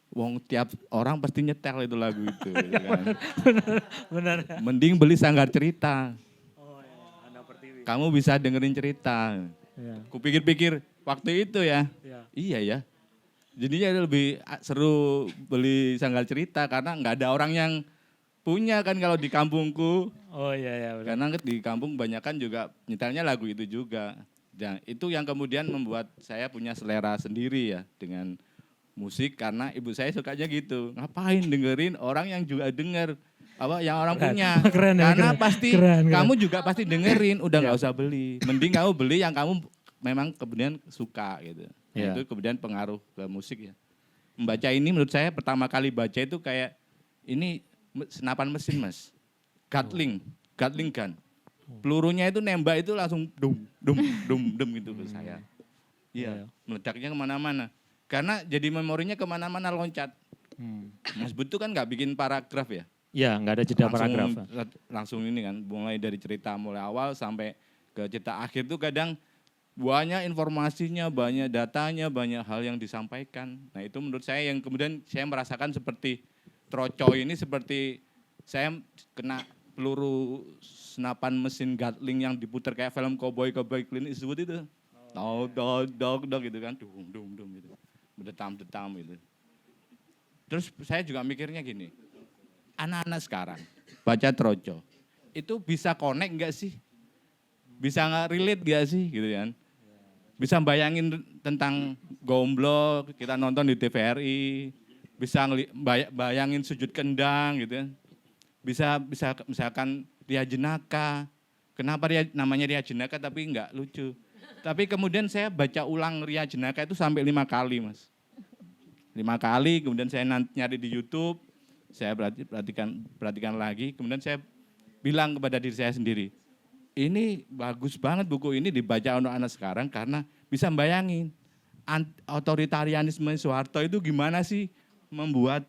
Wong tiap orang pasti nyetel itu lagu itu. Gitu kan. Benar. Mending beli Sanggar Cerita. Oh ya, Anda Pertiwi. Kamu bisa dengerin cerita. Iya. Kupikir-pikir waktu itu ya, iya ya. Jadinya lebih seru beli Sanggar Cerita karena nggak ada orang yang punya kan kalau di kampungku. Oh iya ya. Karena di kampung kebanyakan juga nyetelnya lagu itu juga. Nah, itu yang kemudian membuat saya punya selera sendiri ya dengan musik karena ibu saya sukanya gitu. Ngapain dengerin orang yang juga denger yang orang punya. Keren ya, Karena keren. pasti Keren. kamu juga pasti dengerin, udah nggak usah beli. Mending kamu beli yang kamu memang kemudian suka gitu. Iya. Itu kemudian pengaruh ke musik ya. Membaca ini menurut saya pertama kali baca itu kayak ini senapan mesin Mas. Gatling gun. Pelurunya itu nembak itu langsung dum gitu ke saya. Iya, meledaknya kemana-mana. Karena jadi memorinya kemana-mana loncat. Mas Bud itu kan nggak bikin paragraf ya. Iya, nggak ada jeda paragraf. Langsung ini kan, mulai dari cerita mulai awal sampai ke cerita akhir itu kadang banyak informasinya, banyak datanya, banyak hal yang disampaikan. Nah itu menurut saya yang kemudian saya merasakan seperti Troco ini seperti saya kena peluru senapan mesin Gatling yang diputar kayak film Cowboy Clint Eastwood itu. Dog gitu kan, dum gitu. Berdetam gitu. Terus saya juga mikirnya gini, anak-anak sekarang baca Troco, itu bisa connect enggak sih? Bisa nggak relate enggak sih gitu kan? Bisa bayangin tentang Gomblo, kita nonton di TVRI, bisa bayangin Sujud Kendang gitu kan. Bisa misalkan Ria Jenaka. Kenapa namanya Ria Jenaka tapi enggak lucu. Tapi kemudian saya baca ulang Ria Jenaka itu sampai 5 kali Mas. 5 kali, kemudian saya nyari di YouTube, saya perhatikan lagi, kemudian saya bilang kepada diri saya sendiri, ini bagus banget buku ini dibaca anak-anak sekarang karena bisa bayangin otoritarianisme Soeharto itu gimana sih membuat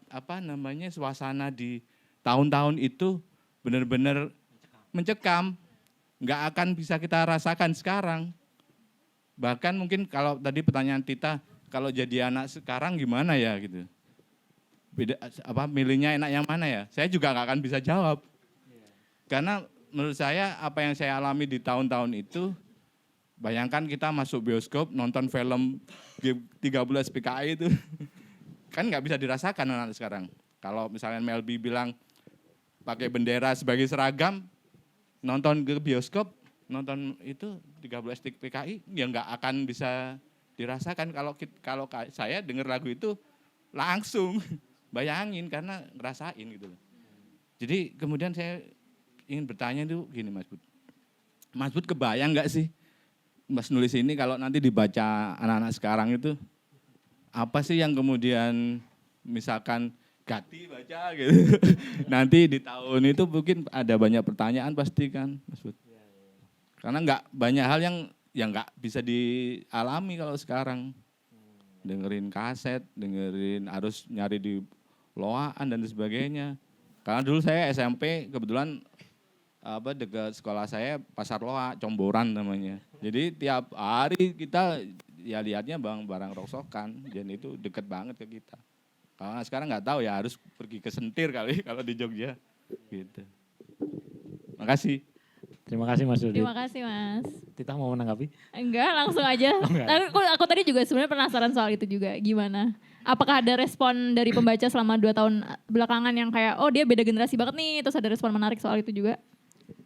suasana di tahun-tahun itu benar-benar mencekam, nggak akan bisa kita rasakan sekarang. Bahkan mungkin kalau tadi pertanyaan Tita, kalau jadi anak sekarang gimana ya gitu. Milihnya enak yang mana ya? Saya juga nggak akan bisa jawab. Karena menurut saya apa yang saya alami di tahun-tahun itu, bayangkan kita masuk bioskop nonton film 13 PKI itu, kan nggak bisa dirasakan anak sekarang. Kalau misalnya Melby bilang pakai bendera sebagai seragam, nonton ke bioskop, nonton itu 13 PKI, ya nggak akan bisa dirasakan. Kalau saya dengar lagu itu langsung bayangin karena ngerasain gitu loh. Jadi kemudian saya ingin bertanya itu gini Mas Bud. Mas Bud kebayang nggak sih Mas nulis ini kalau nanti dibaca anak-anak sekarang itu apa sih yang kemudian misalkan Gati baca gitu. Nanti di tahun itu mungkin ada banyak pertanyaan pasti kan, Mas Bud. Karena nggak banyak hal yang nggak bisa dialami kalau sekarang. Dengerin kaset, harus nyari di loaan dan sebagainya. Karena dulu saya SMP kebetulan dekat sekolah saya Pasar Loa, Comboran namanya. Jadi tiap hari kita ya lihatnya barang rongsokan dan itu deket banget ke kita. Kalau sekarang nggak tahu ya harus pergi ke Sentir kali kalau di Jogja. Gitu. Makasih. Terima kasih Mas Dodi. Terima kasih Mas. Tita mau menanggapi? Enggak, langsung aja. enggak. Aku tadi juga sebenarnya penasaran soal itu juga. Gimana? Apakah ada respon dari pembaca selama 2 tahun belakangan yang kayak, oh dia beda generasi banget nih, terus ada respon menarik soal itu juga?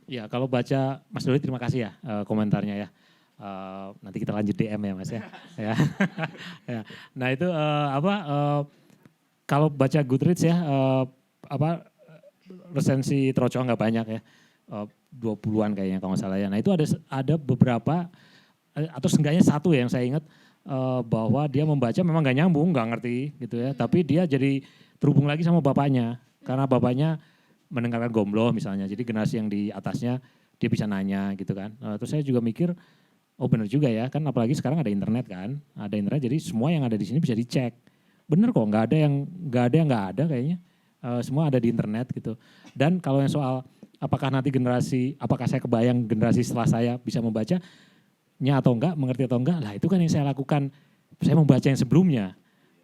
Ya kalau baca, Mas Dodi terima kasih ya komentarnya ya. Nanti kita lanjut DM ya Mas ya. Ya. Ya. Nah itu kalau baca Goodreads ya, resensi Troco nggak banyak ya. 20-an kayaknya kalau nggak salah ya. Nah itu ada beberapa, atau seenggaknya satu ya yang saya ingat, bahwa dia membaca memang nggak nyambung, nggak ngerti gitu ya. Tapi dia jadi terhubung lagi sama bapaknya. Karena bapaknya mendengarkan Gombloh misalnya. Jadi generasi yang di atasnya dia bisa nanya gitu kan. Terus saya juga mikir, oh benar juga ya kan, apalagi sekarang ada internet kan. Ada internet jadi semua yang ada di sini bisa dicek. Bener kok, nggak ada yang nggak ada kayaknya. Semua ada di internet gitu. Dan kalau yang soal apakah nanti apakah saya kebayang generasi setelah saya bisa membacanya atau enggak, mengerti atau enggak, lah itu kan yang saya lakukan. Saya membaca yang sebelumnya.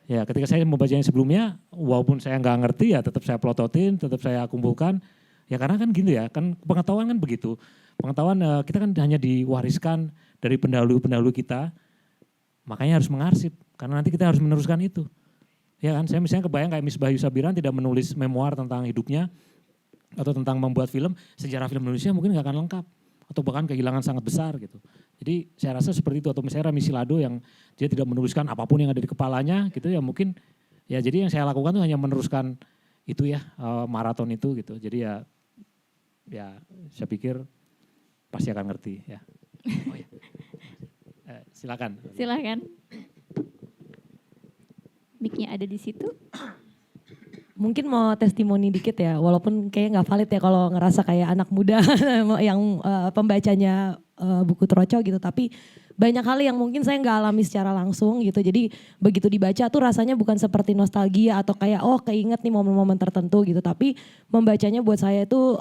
Ya ketika saya membaca yang sebelumnya, walaupun saya nggak ngerti ya tetap saya plototin, tetap saya kumpulkan. Ya karena kan gitu ya, kan pengetahuan kan begitu. Pengetahuan kita kan hanya diwariskan dari pendahulu-pendahulu kita, makanya harus mengarsip. Karena nanti kita harus meneruskan itu. Ya kan, saya misalnya kebayang kayak Miss Bayu Sabiran tidak menulis memoir tentang hidupnya, atau tentang membuat film, sejarah film Indonesia mungkin nggak akan lengkap. Atau bahkan kehilangan sangat besar gitu. Jadi saya rasa seperti itu. Atau misalnya Rami Silado yang dia tidak menuliskan apapun yang ada di kepalanya gitu ya mungkin. Ya jadi yang saya lakukan tuh hanya meneruskan itu ya, maraton itu gitu. Jadi ya saya pikir pasti akan ngerti ya. Oh ya. Silakan. Silakan. Mic-nya ada di situ. Mungkin mau testimoni dikit ya, walaupun kayaknya nggak valid ya kalau ngerasa kayak anak muda yang pembacanya buku Troco gitu. Tapi banyak hal yang mungkin saya nggak alami secara langsung gitu. Jadi begitu dibaca tuh rasanya bukan seperti nostalgia atau kayak keinget nih momen-momen tertentu gitu. Tapi membacanya buat saya itu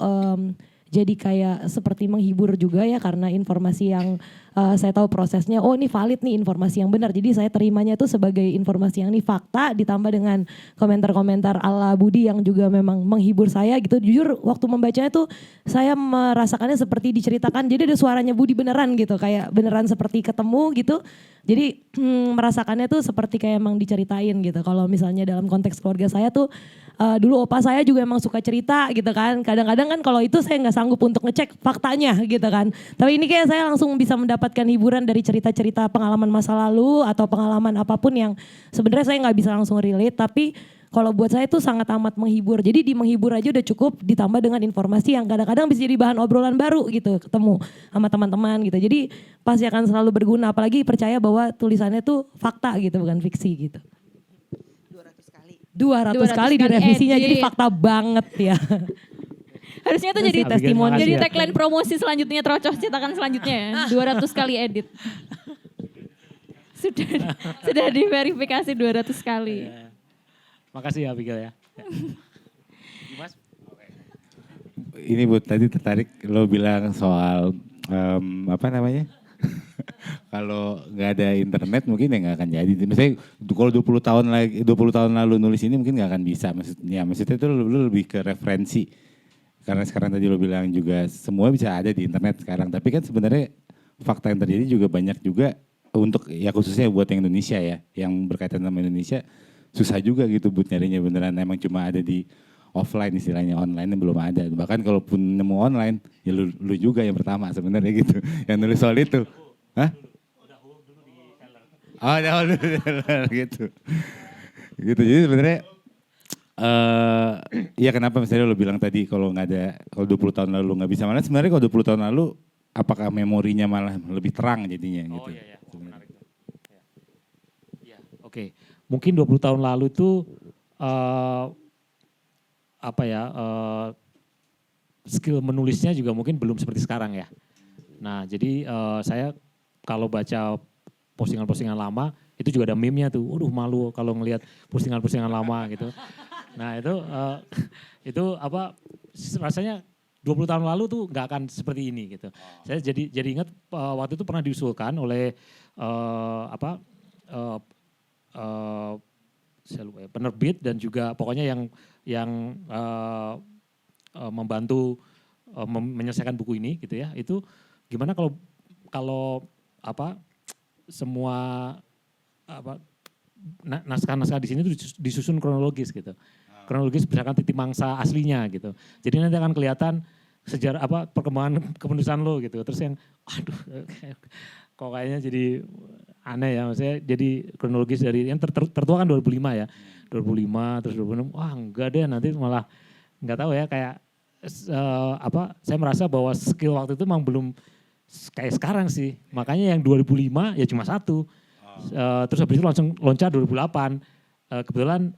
jadi kayak seperti menghibur juga ya karena informasi yang saya tahu prosesnya, ini valid nih informasi yang benar. Jadi saya terimanya itu sebagai informasi yang ini fakta ditambah dengan komentar-komentar ala Budi yang juga memang menghibur saya gitu. Jujur waktu membacanya tuh saya merasakannya seperti diceritakan, jadi ada suaranya Budi beneran gitu, kayak beneran seperti ketemu gitu. Jadi merasakannya tuh seperti kayak emang diceritain gitu. Kalau misalnya dalam konteks keluarga saya tuh dulu opa saya juga emang suka cerita gitu kan. Kadang-kadang kan kalau itu saya nggak sanggup untuk ngecek faktanya gitu kan. Tapi ini kayak saya langsung bisa mendapatkan hiburan dari cerita-cerita pengalaman masa lalu atau pengalaman apapun yang sebenarnya saya nggak bisa langsung relate. Tapi kalau buat saya itu sangat amat menghibur. Jadi di menghibur aja udah cukup ditambah dengan informasi yang kadang-kadang bisa jadi bahan obrolan baru gitu. Ketemu sama teman-teman gitu. Jadi pasti akan selalu berguna. Apalagi percaya bahwa tulisannya tuh fakta gitu bukan fiksi gitu. 200 kali direvisinya jadi fakta banget ya. Harusnya tuh jadi testimoni. Jadi tagline promosi selanjutnya Trocoh cetakan selanjutnya ya. 200 kali edit. Sudah diverifikasi 200 kali. Makasih ya Abigail ya. Mas? Ini Bu, tadi tertarik lo bilang soal kalau nggak ada internet mungkin ya nggak akan jadi. Misalnya kalau 20 tahun lalu nulis ini mungkin nggak akan bisa. Maksudnya itu lo lebih ke referensi. Karena sekarang tadi lo bilang juga semua bisa ada di internet sekarang. Tapi kan sebenarnya fakta yang terjadi juga banyak juga untuk ya khususnya buat yang Indonesia ya, yang berkaitan sama Indonesia. Susah juga gitu buat nyarinya beneran emang cuma ada di offline istilahnya, online belum ada. Bahkan kalaupun nemu online ya lu juga yang pertama sebenarnya gitu yang nulis soal itu. Hah? Udah dulu gitu. Gitu jadi sebenarnya ya kenapa misalnya lo bilang tadi kalau 20 tahun lalu nggak bisa, malah sebenarnya kalau 20 tahun lalu apakah memorinya malah lebih terang jadinya gitu. Oh iya, menarik. Ya. Oke. Mungkin 20 tahun lalu itu apa ya, skill menulisnya juga mungkin belum seperti sekarang ya. Nah jadi saya kalau baca postingan-postingan lama itu juga ada meme-nya tuh, waduh malu kalau ngelihat postingan-postingan lama gitu. Nah itu apa rasanya 20 tahun lalu tuh nggak akan seperti ini gitu. Saya jadi ingat waktu itu pernah diusulkan oleh saya lupa ya, penerbit dan juga pokoknya yang membantu menyelesaikan buku ini gitu ya. Itu gimana kalau apa semua apa naskah-naskah di sini tuh disusun kronologis gitu. Kronologis berdasarkan titik mangsa aslinya gitu. Jadi nanti akan kelihatan sejarah apa perkembangan kepenulisan lo gitu. Terus yang aduh kok kayaknya jadi aneh ya, maksudnya jadi kronologis dari yang tertua kan 2005 ya. 2005 terus 2006 wah enggak deh nanti malah enggak tahu ya kayak saya merasa bahwa skill waktu itu memang belum kayak sekarang sih. Makanya yang 2005 ya cuma satu. Terus habis itu langsung loncat 2008. Kebetulan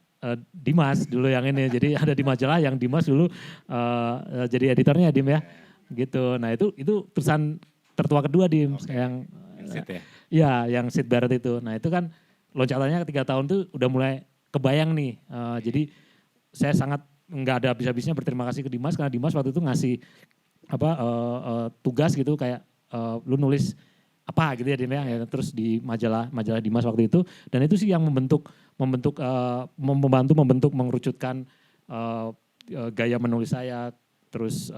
Dimas dulu yang ini. Jadi ada di majalah yang Dimas dulu jadi editornya Dim ya. Gitu. Nah itu tulisan tertua kedua Dim yang ya yang Sid Barrett itu. Nah itu kan loncatannya 3 tahun tuh udah mulai kebayang nih. Jadi saya sangat nggak ada habis-habisnya berterima kasih ke Dimas karena Dimas waktu itu ngasih tugas gitu kayak lu nulis apa gitu ya Dim ya. Terus di majalah Dimas waktu itu dan itu sih yang membantu membentuk mengerucutkan gaya menulis saya terus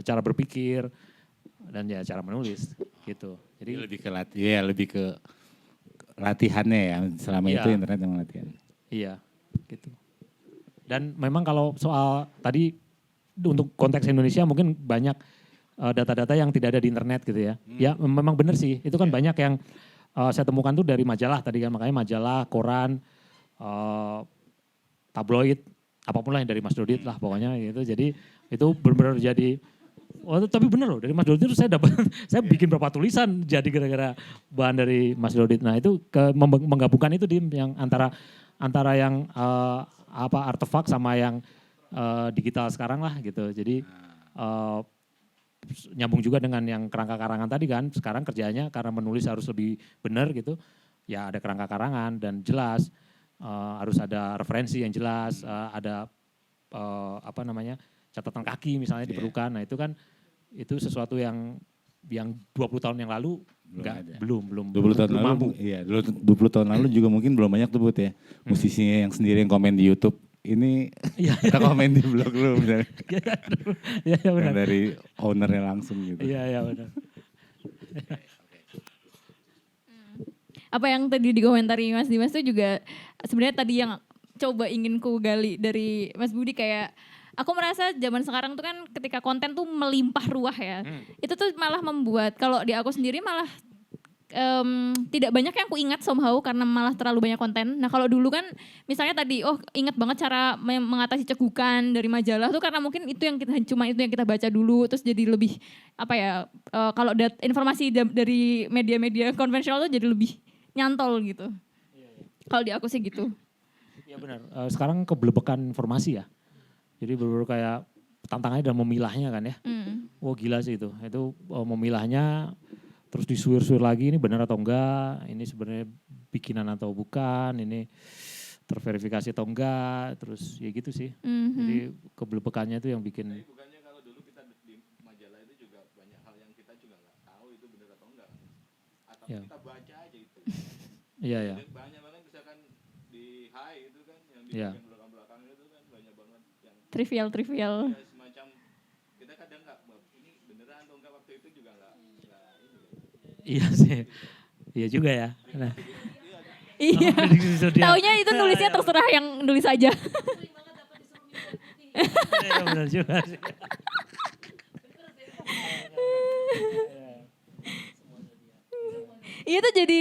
cara berpikir dan ya cara menulis gitu. Jadi lebih ke latihannya ya selama itu internet yang latihan. Iya gitu. Dan memang kalau soal tadi untuk konteks Indonesia mungkin banyak data-data yang tidak ada di internet gitu ya. Ya memang benar sih, itu kan banyak yang saya temukan tuh dari majalah tadi kan, makanya majalah, koran, tabloid, apapun lah yang dari Mas Dodit lah pokoknya gitu. Jadi itu benar-benar jadi, tapi benar loh dari Mas Dodit itu saya dapat, saya bikin berapa tulisan jadi gara-gara bahan dari Mas Dodit. Nah itu menggabungkan itu Dim yang antara yang artefak sama yang digital sekarang lah gitu. Jadi nyambung juga dengan yang kerangka karangan tadi kan. Sekarang kerjanya karena menulis harus lebih benar gitu. Ya ada kerangka karangan dan jelas harus ada referensi yang jelas, ada catatan kaki misalnya diperlukan. Nah itu kan itu sesuatu yang 20 tahun yang lalu belum 20 tahun lalu mampu. Iya, 20 tahun lalu juga mungkin belum banyak tuh Bud ya. Musisinya yang sendiri yang komen di YouTube. Ini kita komen di blog lu misalnya. Iya benar. Dari ownernya langsung gitu. Iya benar. Apa yang tadi dikomentari Mas Dimas itu juga sebenarnya tadi yang coba ingin ku gali dari Mas Budi kayak aku merasa zaman sekarang tuh kan ketika konten tuh melimpah ruah ya. Itu tuh malah membuat kalau di aku sendiri malah tidak banyak yang aku ingat somehow karena malah terlalu banyak konten. Nah kalau dulu kan misalnya tadi ingat banget cara mengatasi cegukan dari majalah tuh karena mungkin itu yang kita baca dulu terus jadi lebih kalau informasi dari media-media konvensional tuh jadi lebih nyantol gitu. Kalau di aku sih gitu. Iya benar. Sekarang kebelebekan informasi ya. Jadi benar-benar kayak tantangannya dalam memilahnya kan ya. Wah gila sih itu. Itu memilahnya terus disuir-suir lagi ini benar atau enggak, ini sebenarnya bikinan atau bukan, ini terverifikasi atau enggak, terus ya gitu sih. Jadi kebelebekannya itu yang bikin. Tapi bukannya kalau dulu kita di majalah itu juga banyak hal yang kita juga nggak tahu itu benar atau enggak. Atau kita baca aja itu. Iya. Banyak banget misalkan di Hai itu kan yang di bagian belakang-belakang itu kan banyak banget yang trivial. Ya, semacam kita kadang nggak ini beneran atau enggak waktu itu juga nggak ini. Iya sih, iya juga ya. Nah. Iya, taunya itu nulisnya terserah yang nulis aja. Iya benar juga sih. Iya itu jadi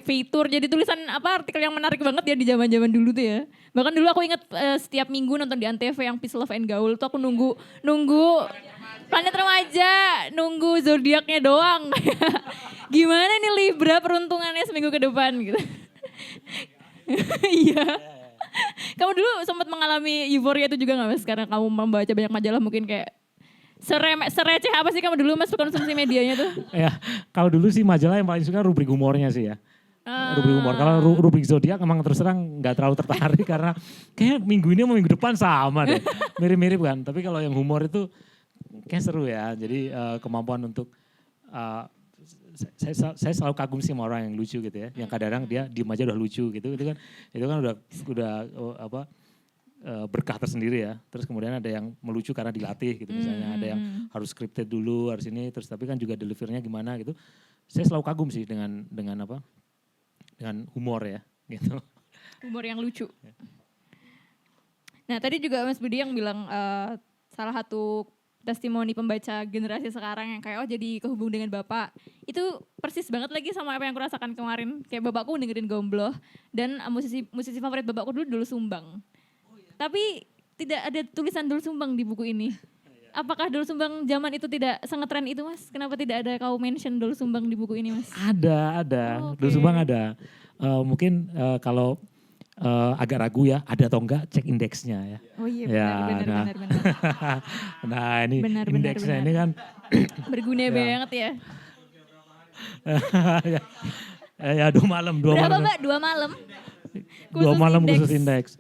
fitur jadi tulisan artikel yang menarik banget ya di zaman-zaman dulu tuh ya. Bahkan dulu aku ingat setiap minggu nonton di Antv yang Peace Love and Gaul tuh aku nunggu Planet Remaja, nunggu zodiaknya doang. Gimana nih Libra peruntungannya seminggu ke depan gitu. Iya. Kamu dulu sempat mengalami euforia itu juga nggak Mas? Karena kamu membaca banyak majalah mungkin kayak sereceh apa sih kamu dulu Mas konsumsi medianya tuh? Ya, kalau dulu sih majalah yang paling suka rubrik humornya sih ya. Rubrik humor. Kalau rubrik zodiak emang terus terang nggak terlalu tertarik karena kayak minggu ini sama minggu depan sama deh. Mirip-mirip kan. Tapi kalau yang humor itu kayak seru ya. Jadi kemampuan untuk saya selalu kagum sih sama orang yang lucu gitu ya. Yang kadang-kadang dia diem aja udah lucu gitu. Itu kan udah berkah tersendiri ya. Terus kemudian ada yang melucu karena dilatih gitu misalnya. Ada yang harus scripted dulu harus ini. Terus tapi kan juga delivernya gimana gitu. Saya selalu kagum sih dengan humor ya gitu. Humor yang lucu. Nah tadi juga Mas Budi yang bilang salah satu testimoni pembaca generasi sekarang yang kayak jadi kehubung dengan bapak. Itu persis banget lagi sama apa yang aku rasakan kemarin. Kayak bapakku dengerin Gombloh dan musisi favorit bapakku dulu Sumbang. Tapi tidak ada tulisan Doel Sumbang di buku ini. Apakah Doel Sumbang zaman itu tidak sangat tren itu Mas? Kenapa tidak ada kau mention Doel Sumbang di buku ini Mas? Ada. Oh, okay. Doel Sumbang ada. Mungkin kalau agak ragu ya, ada atau enggak cek indeksnya ya. Oh iya Ya, benar. Nah ini Benar, indeksnya ini kan. Berguna banget ya. ya 2 malam. Berapa Mbak? 2 malam? 2 malam khusus indeks.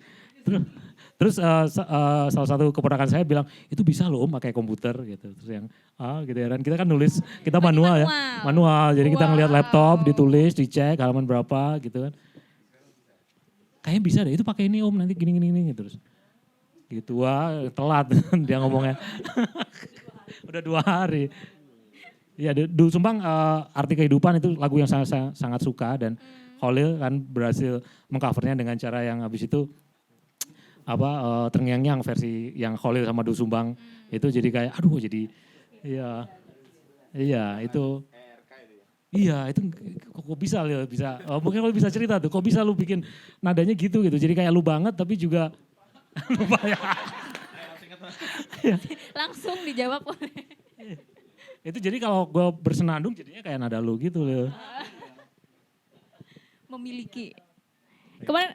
Terus salah satu keponakan saya bilang, itu bisa loh Om pakai komputer gitu. Terus yang, gitu ya. Dan kita kan nulis, kita manual ya. Manual, jadi kita ngeliat laptop, ditulis, dicek halaman berapa gitu kan. Kayaknya bisa deh, itu pakai ini Om, nanti gini gitu. Terus gitu, wah telat dia ngomongnya. Udah 2 hari. Ya Doel Sumbang, Arti Kehidupan itu lagu yang sangat suka. Dan Kholil kan berhasil mengcovernya dengan cara yang habis itu terngiang-ngiang versi yang Kholil sama Doel Sumbang itu jadi kayak jadi itu kok bisa mungkin kalau bisa cerita tuh kok bisa lu bikin nadanya gitu jadi kayak lu banget tapi juga lupa ya. Langsung dijawab oleh. Itu jadi kalau gue bersenandung jadinya kayak nada lu gitu loh. Memiliki. Kemarin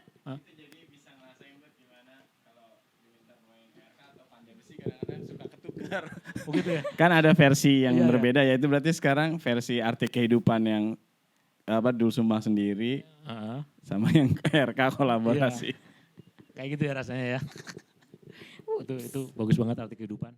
Oh gitu ya? Kan ada versi yang Iya, berbeda ya, itu berarti sekarang versi Arti Kehidupan yang Doel Sumbang sendiri sama yang KRK kolaborasi. Kayak gitu ya rasanya ya. Itu bagus banget Arti Kehidupan.